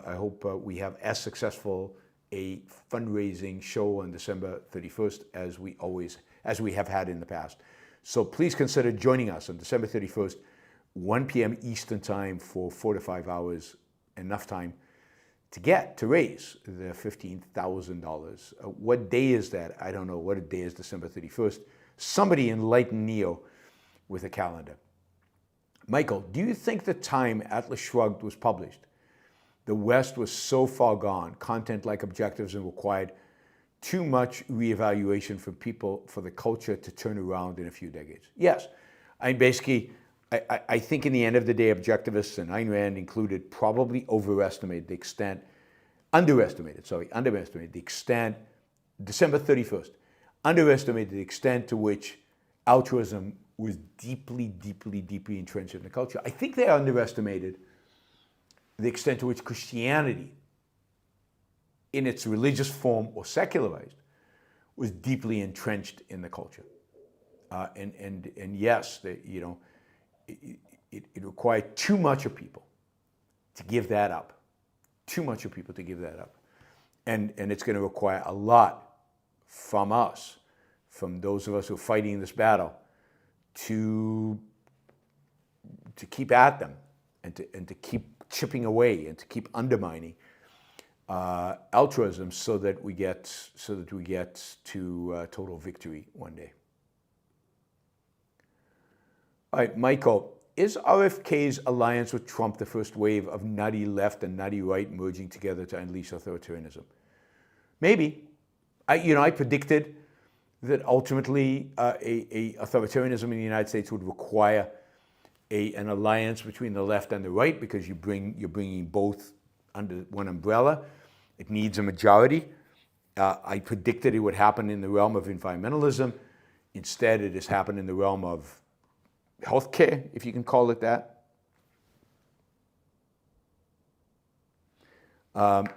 I hope we have as successful a fundraising show on December 31st as we have had in the past. So please consider joining us on December 31st, 1 p.m. Eastern time for 4 to 5 hours, enough time to raise the $15,000. What day is that? I don't know. What day is December 31st? Somebody enlighten Neo with a calendar. Michael, do you think the time Atlas Shrugged was published, the West was so far gone, content like Objectivism required too much reevaluation from people for the culture to turn around in a few decades? Yes. I think in the end of the day, objectivists and Ayn Rand included probably underestimated the extent, December 31st, underestimated the extent to which altruism was deeply, deeply, deeply entrenched in the culture. I think they underestimated the extent to which Christianity, in its religious form or secularized, was deeply entrenched in the culture. And yes, it required too much of people to give that up. Too much of people to give that up. And it's going to require a lot from us, from those of us who are fighting this battle, to keep at them and to keep chipping away and to keep undermining altruism so that we get to total victory one day. All right, Michael, is RFK's alliance with Trump the first wave of nutty left and nutty right merging together to unleash authoritarianism? Maybe. I predicted that ultimately a authoritarianism in the United States would require an alliance between the left and the right, because you're bringing both under one umbrella. It needs a majority. I predicted it would happen in the realm of environmentalism. Instead, it has happened in the realm of healthcare, if you can call it that. But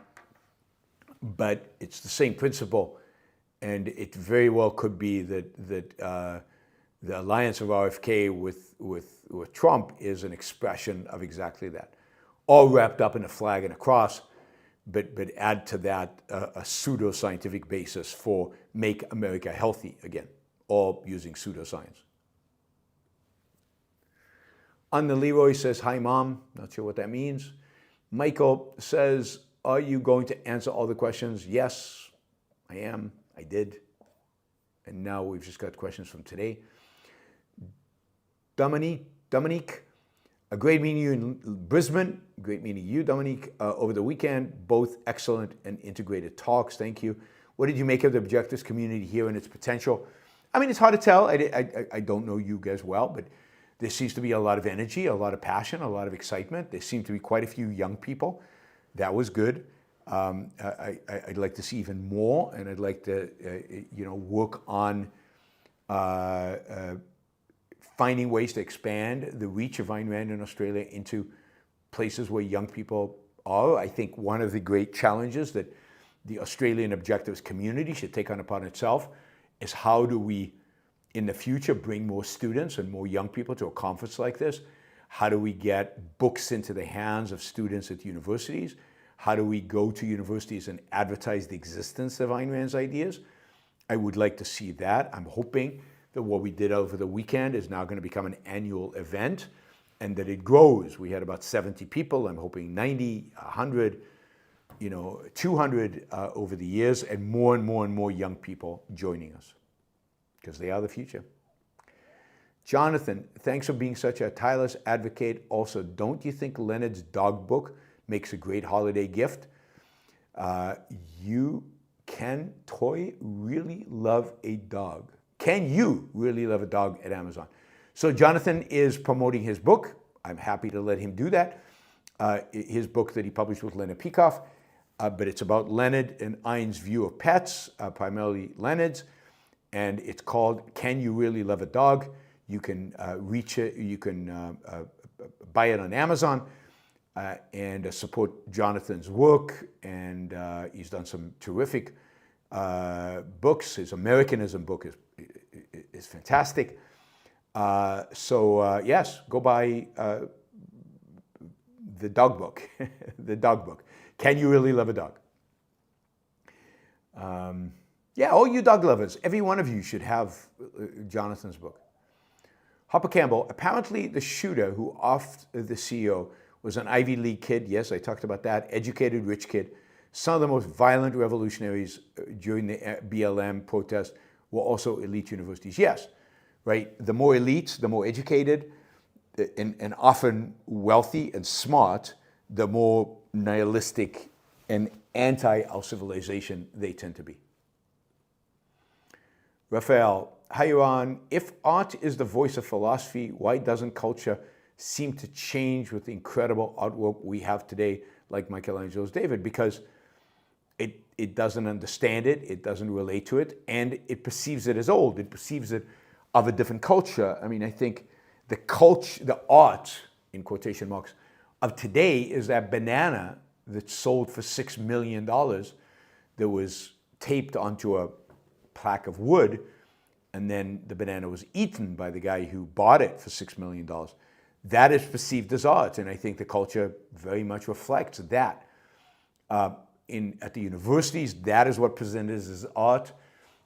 it's the same principle, and it very well could be that the alliance of RFK with Trump is an expression of exactly that, all wrapped up in a flag and a cross, but add to that a pseudo-scientific basis for make America healthy again, all using pseudoscience. Anna Leroy says, hi, Mom. Not sure what that means. Michael says, are you going to answer all the questions? Yes, I am. I did. And now we've just got questions from today. Dominique, a great meeting you in Brisbane. Great meeting you, Dominique, over the weekend. Both excellent and integrated talks. Thank you. What did you make of the Objectivist community here and its potential? I mean, it's hard to tell. I don't know you guys well, but there seems to be a lot of energy, a lot of passion, a lot of excitement. There seem to be quite a few young people. That was good. I'd like to see even more, and I'd like to, work on finding ways to expand the reach of Ayn Rand in Australia into places where young people are. I think one of the great challenges that the Australian Objectivist community should take on upon itself is how do we, in the future, bring more students and more young people to a conference like this? How do we get books into the hands of students at universities? How do we go to universities and advertise the existence of Ayn Rand's ideas? I would like to see that. I'm hoping that what we did over the weekend is now going to become an annual event and that it grows. We had about 70 people. I'm hoping 90, 100, 200 over the years, and more young people joining us, because they are the future. Jonathan, thanks for being such a tireless advocate. Also, don't you think Leonard's dog book makes a great holiday gift? Can you really love a dog at Amazon? So Jonathan is promoting his book. I'm happy to let him do that. His book that he published with Leonard Peikoff, but it's about Leonard and Ayn's view of pets, primarily Leonard's, and it's called Can You Really Love a Dog? You can reach it, you can buy it on Amazon and support Jonathan's work, and he's done some terrific books. His Americanism book is fantastic. Yes, go buy the dog book, the dog book. Can You Really Love a Dog? All you dog lovers, every one of you should have Jonathan's book. Hopper Campbell, apparently the shooter who offed the CEO was an Ivy League kid. Yes, I talked about that. Educated, rich kid. Some of the most violent revolutionaries during the BLM protest were also elite universities. Yes, right? The more elite, the more educated, and often wealthy and smart, the more nihilistic and anti-our civilization they tend to be. Raphael, hi Yaron. If art is the voice of philosophy, why doesn't culture seem to change with the incredible artwork we have today, like Michelangelo's David? Because it doesn't understand it, it doesn't relate to it, and it perceives it as old. It perceives it of a different culture. I mean, I think the art, in quotation marks, of today is that banana that sold for $6 million that was taped onto a plaque of wood, and then the banana was eaten by the guy who bought it for $6 million. That is perceived as art, and I think the culture very much reflects that. At the universities, that is what presented as art.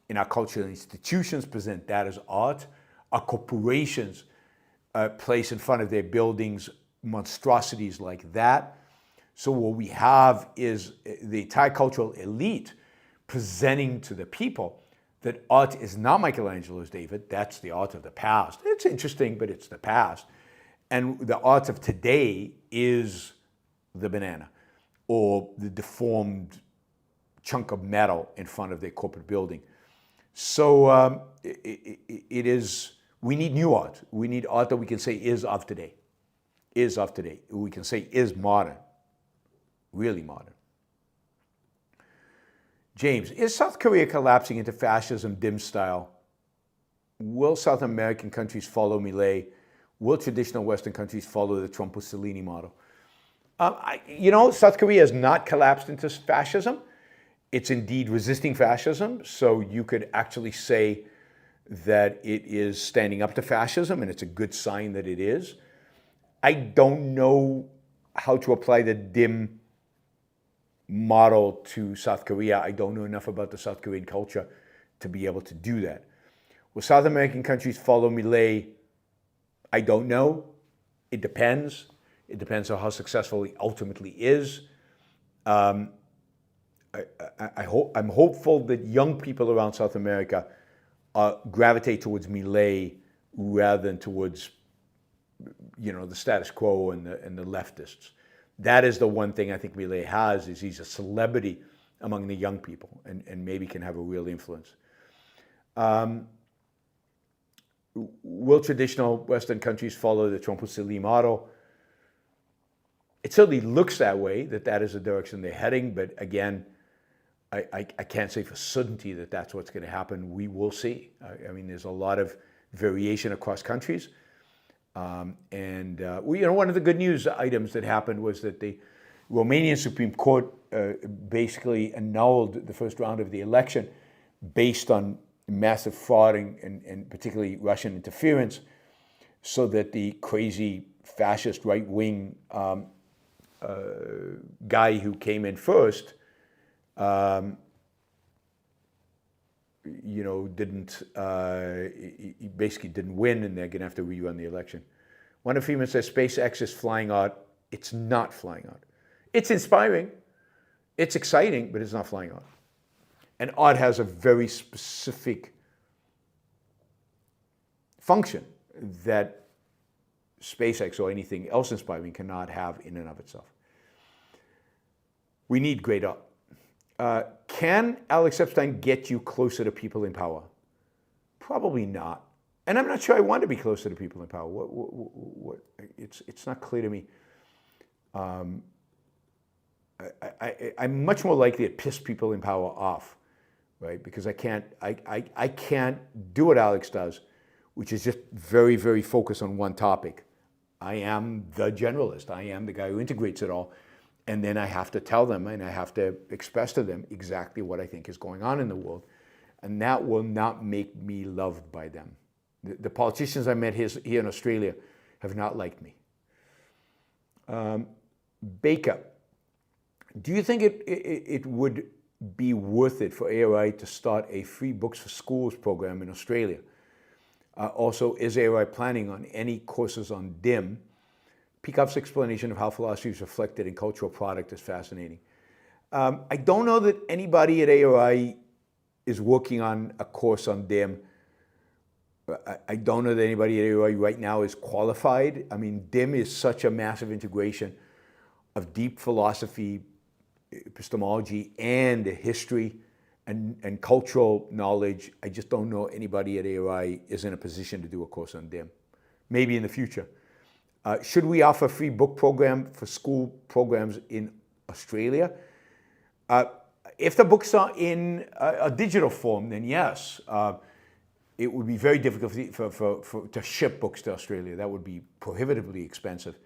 In our cultural institutions, present that as art. Our corporations place in front of their buildings monstrosities like that. So what we have is the entire cultural elite presenting to the people that art is not Michelangelo's David, that's the art of the past. It's interesting, but it's the past. And the art of today is the banana or the deformed chunk of metal in front of their corporate building. So it is, we need new art. We need art that we can say is of today. Is of today. We can say is modern. Really modern. James, is South Korea collapsing into fascism, dim style? Will South American countries follow Milei? Will traditional Western countries follow the Trump-Mussolini model? South Korea has not collapsed into fascism. It's indeed resisting fascism. So you could actually say that it is standing up to fascism, and it's a good sign that it is. I don't know how to apply the dim model to South Korea. I don't know enough about the South Korean culture to be able to do that. Will South American countries follow Milei? I don't know. It depends. It depends on how successful he ultimately is. I'm hopeful that young people around South America gravitate towards Milei rather than towards, the status quo and the leftists. That is the one thing I think Milei has, is he's a celebrity among the young people and maybe can have a real influence. Will traditional Western countries follow the Trump-Mussolini model? It certainly looks that way, that is the direction they're heading, but again, I can't say for certainty that that's what's going to happen. We will see. I mean, there's a lot of variation across countries. One of the good news items that happened was that the Romanian Supreme Court basically annulled the first round of the election based on massive fraud and particularly Russian interference, so that the crazy fascist right-wing guy who came in first, he basically didn't win, and they're going to have to rerun the election. Wanda Freeman says SpaceX is flying art. It's not flying art. It's inspiring. It's exciting, but it's not flying art. And art has a very specific function that SpaceX or anything else inspiring cannot have in and of itself. We need great art. Can Alex Epstein get you closer to people in power? Probably not. And I'm not sure I want to be closer to people in power. It's not clear to me. I'm much more likely to piss people in power off, right? Because I can't do what Alex does, which is just very, very focused on one topic. I am the generalist. I am the guy who integrates it all. And then I have to tell them and I have to express to them exactly what I think is going on in the world. And that will not make me loved by them. The politicians I met here in Australia have not liked me. Baker, do you think it would be worth it for ARI to start a free books for schools program in Australia? Also, is ARI planning on any courses on DIM? Peacock's explanation of how philosophy is reflected in cultural product is fascinating. I don't know that anybody at ARI is working on a course on DIM. I don't know that anybody at ARI right now is qualified. I mean, DIM is such a massive integration of deep philosophy, epistemology, and history and cultural knowledge. I just don't know anybody at ARI is in a position to do a course on DIM. Maybe in the future. Should we offer a free book program for school programs in Australia? If the books are in a digital form, then yes. It would be very difficult to ship books to Australia. That would be prohibitively expensive.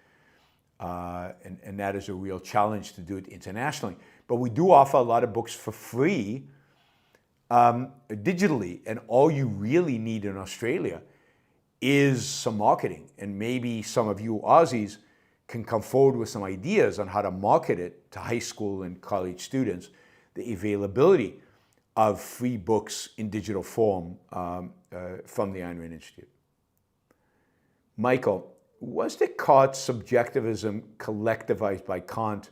And that is a real challenge to do it internationally. But we do offer a lot of books for free digitally. And all you really need in Australia is some marketing. And maybe some of you Aussies can come forward with some ideas on how to market it to high school and college students, the availability of free books in digital form from the Ayn Rand Institute. Michael, was Descartes' subjectivism collectivized by Kant,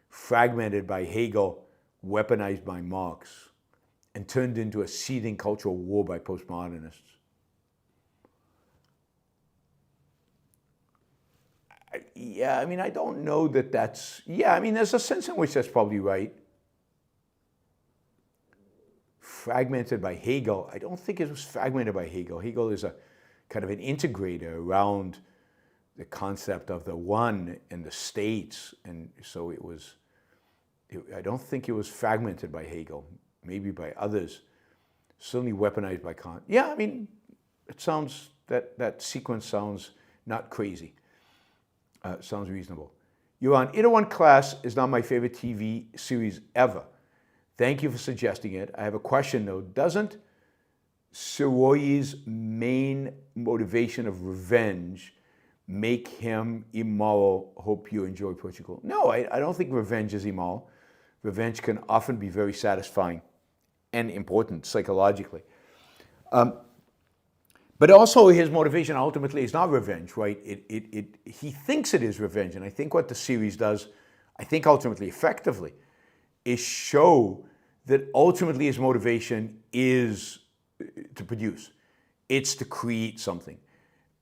fragmented by Hegel, weaponized by Marx, and turned into a seething cultural war by postmodernists? Yeah, I mean, I don't know that that's, yeah, I mean, there's a sense in which that's probably right. Fragmented by Hegel, I don't think it was fragmented by Hegel. Hegel is a kind of an integrator around the concept of the one and the states, and so I don't think it was fragmented by Hegel, maybe by others, certainly weaponized by Kant. Yeah, I mean, it sounds, that sequence sounds not crazy. Sounds reasonable. Yaron, Itaewon Class is not my favorite TV series ever. Thank you for suggesting it. I have a question though. Doesn't Siroy's main motivation of revenge make him immoral? Hope you enjoy Portugal. No, I don't think revenge is immoral. Revenge can often be very satisfying and important psychologically. But also his motivation ultimately is not revenge, right? He thinks it is revenge. And I think what the series does, I think ultimately effectively, is show that ultimately his motivation is to produce. It's to create something.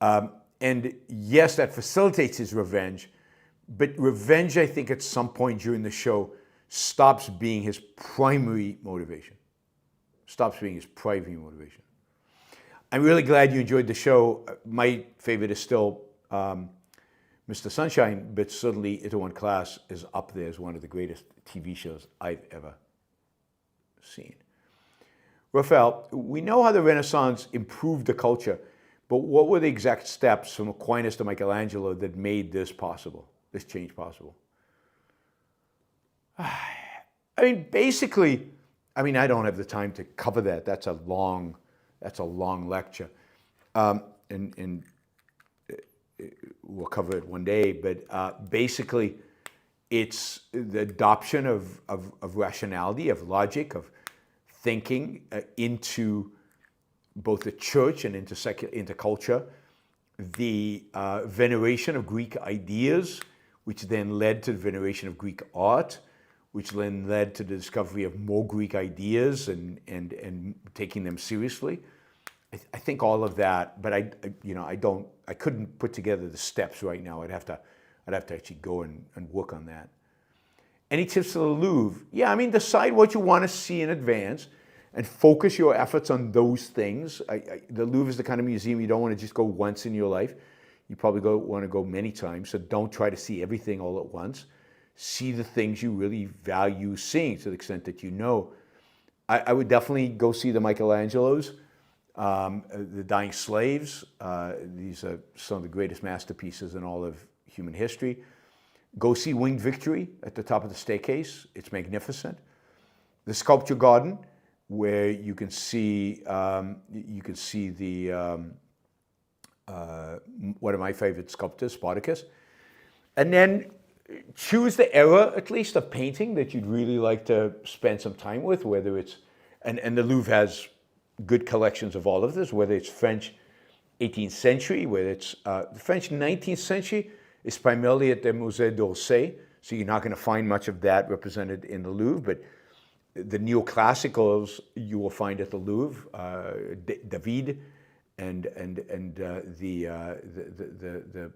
And yes, that facilitates his revenge, but revenge, I think at some point during the show, stops being his primary motivation. Stops being his primary motivation. I'm really glad you enjoyed the show. My favorite is still Mr. Sunshine, but certainly Itaewon Class is up there as one of the greatest TV shows I've ever seen. Raphael, we know how the Renaissance improved the culture, but what were the exact steps from Aquinas to Michelangelo that made this possible, this change possible? I mean, basically, I don't have the time to cover that. That's a long lecture, and we'll cover it one day. But basically, it's the adoption of rationality, of logic, of thinking into both the church and into culture. The veneration of Greek ideas, which then led to the veneration of Greek art, which then led to the discovery of more Greek ideas and taking them seriously. I think all of that, but I couldn't put together the steps right now. I'd have to actually go and work on that. Any tips for the Louvre? Yeah, I mean, decide what you want to see in advance and focus your efforts on those things. The Louvre is the kind of museum you don't want to just go once in your life. You probably want to go many times, so don't try to see everything all at once. See the things you really value seeing to the extent that you know. I would definitely go see the Michelangelos, the Dying Slaves. These are some of the greatest masterpieces in all of human history. Go see Winged Victory at the top of the staircase. It's magnificent. The Sculpture Garden, where you can see the one of my favorite sculptors, Spartacus, and then choose the era, at least, of painting that you'd really like to spend some time with, whether it's, and the Louvre has good collections of all of this, whether it's French 18th century, whether it's the French 19th century is primarily at the Musée d'Orsay, so you're not going to find much of that represented in the Louvre, but the neoclassicals you will find at the Louvre, David, and the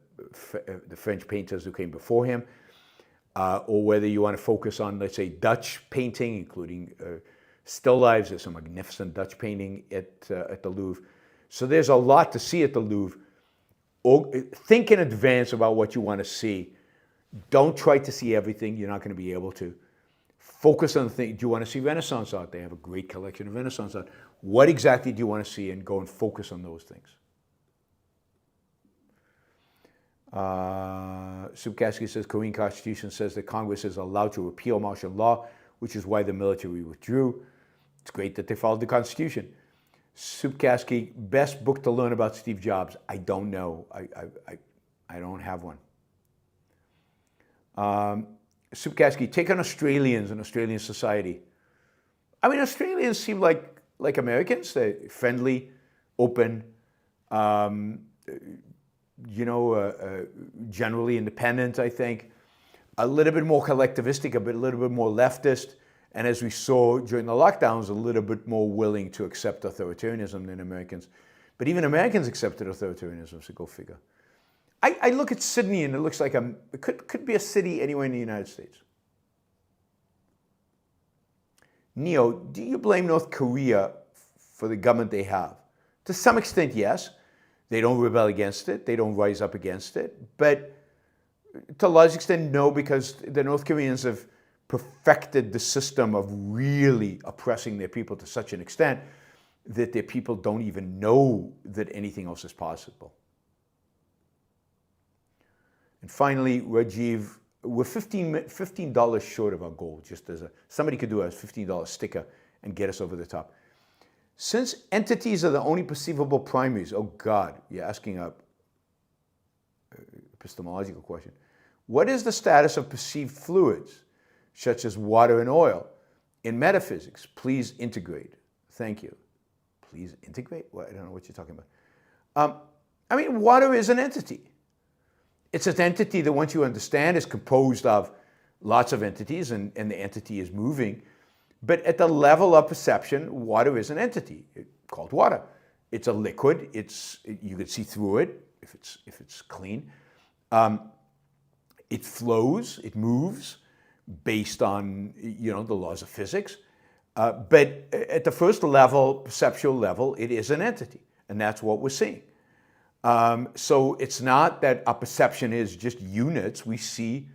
French painters who came before him, or whether you want to focus on, let's say, Dutch painting, including still lifes. There's some magnificent Dutch painting at the Louvre. So there's a lot to see at the Louvre. Think in advance about what you want to see. Don't try to see everything. You're not going to be able to. Focus on the thing. Do you want to see Renaissance art? They have a great collection of Renaissance art. What exactly do you want to see, and go and focus on those things. Subkaski says, Korean Constitution says that Congress is allowed to repeal martial law, which is why the military withdrew. It's great that they followed the Constitution. Subkaski, best book to learn about Steve Jobs? I don't know. I don't have one. Subkaski, take on Australians and Australian society. I mean, Australians seem like Americans. They're friendly, open, generally independent, I think, a little bit more collectivistic, a little bit more leftist, and as we saw during the lockdowns, a little bit more willing to accept authoritarianism than Americans. But even Americans accepted authoritarianism, so go figure. I look at Sydney and it looks like it could be a city anywhere in the United States. Neo, do you blame North Korea for the government they have? To some extent, yes. They don't rebel against it. They don't rise up against it. But to a large extent, no, because the North Koreans have perfected the system of really oppressing their people to such an extent that their people don't even know that anything else is possible. And finally, Rajiv, we're $15 short of our goal. Just as somebody could do a $15 sticker and get us over the top. Since entities are the only perceivable primaries, oh God, you're asking a epistemological question. What is the status of perceived fluids, such as water and oil, in metaphysics? Please integrate. Thank you. Please integrate? Well, I don't know what you're talking about. Water is an entity. It's an entity that, once you understand, is composed of lots of entities, and the entity is moving. But at the level of perception, water is an entity called water. It's a liquid. You can see through it if it's clean. It flows. It moves based on the laws of physics. But at the first level, perceptual level, it is an entity, and that's what we're seeing. So it's not that our perception is just units. We see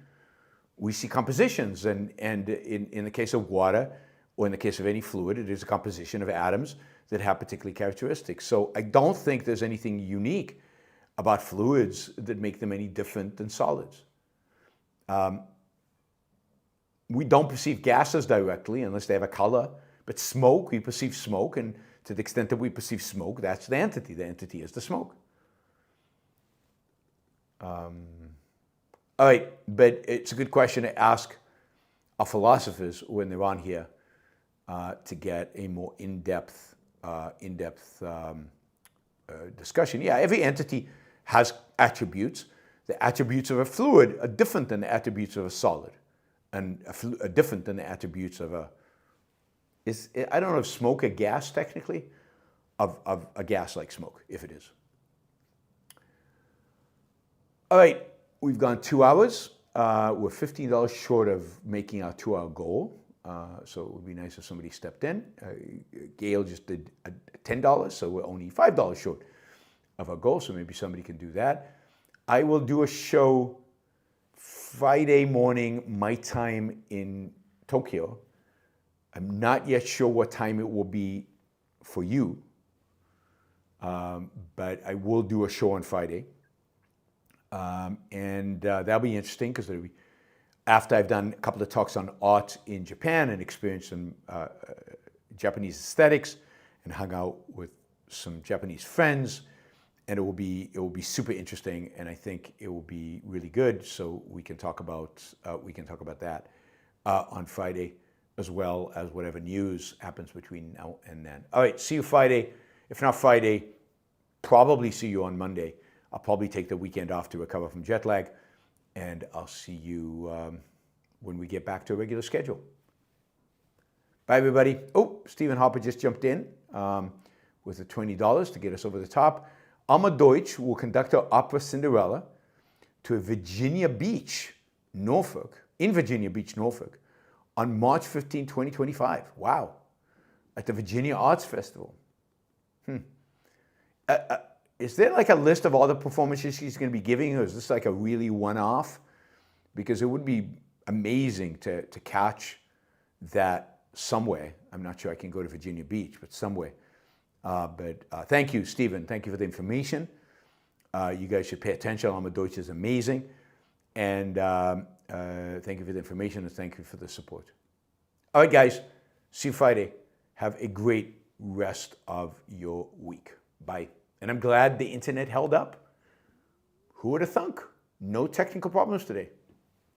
compositions, and in the case of water, or in the case of any fluid, it is a composition of atoms that have particular characteristics. So I don't think there's anything unique about fluids that make them any different than solids. We don't perceive gases directly unless they have a color, but smoke, we perceive smoke, and to the extent that we perceive smoke, that's the entity. The entity is the smoke. All right, but it's a good question to ask our philosophers when they're on here to get a more in-depth discussion. Yeah, every entity has attributes. The attributes of a fluid are different than the attributes of a solid, and are different than the attributes of I don't know if smoke a gas technically, of a gas like smoke, if it is. All right, we've gone 2 hours. We're $15 short of making our 2-hour goal. So it would be nice if somebody stepped in. Gail just did $10, so we're only $5 short of our goal, so maybe somebody can do that. I will do a show Friday morning, my time in Tokyo. I'm not yet sure what time it will be for you, but I will do a show on Friday. That'll be interesting because it'll be after I've done a couple of talks on art in Japan and experienced some Japanese aesthetics and hung out with some Japanese friends, and it will be super interesting, and I think it will be really good. So we can talk about that on Friday, as well as whatever news happens between now and then. All right, see you Friday. If not Friday, probably see you on Monday. I'll probably take the weekend off to recover from jet lag, and I'll see you when we get back to a regular schedule. Bye, everybody. Oh, Stephen Harper just jumped in with the $20 to get us over the top. Alma Deutsch will conduct her opera Cinderella to Virginia Beach, Norfolk, on March 15, 2025. Wow. At the Virginia Arts Festival. Is there like a list of all the performances she's going to be giving, or is this like a really one-off? Because it would be amazing to catch that somewhere. I'm not sure I can go to Virginia Beach, but somewhere. But thank you, Stephen. Thank you for the information. You guys should pay attention. Alma Deutsch is amazing. And thank you for the information, and thank you for the support. All right, guys. See you Friday. Have a great rest of your week. Bye. And I'm glad the internet held up. Who would have thunk? No technical problems today.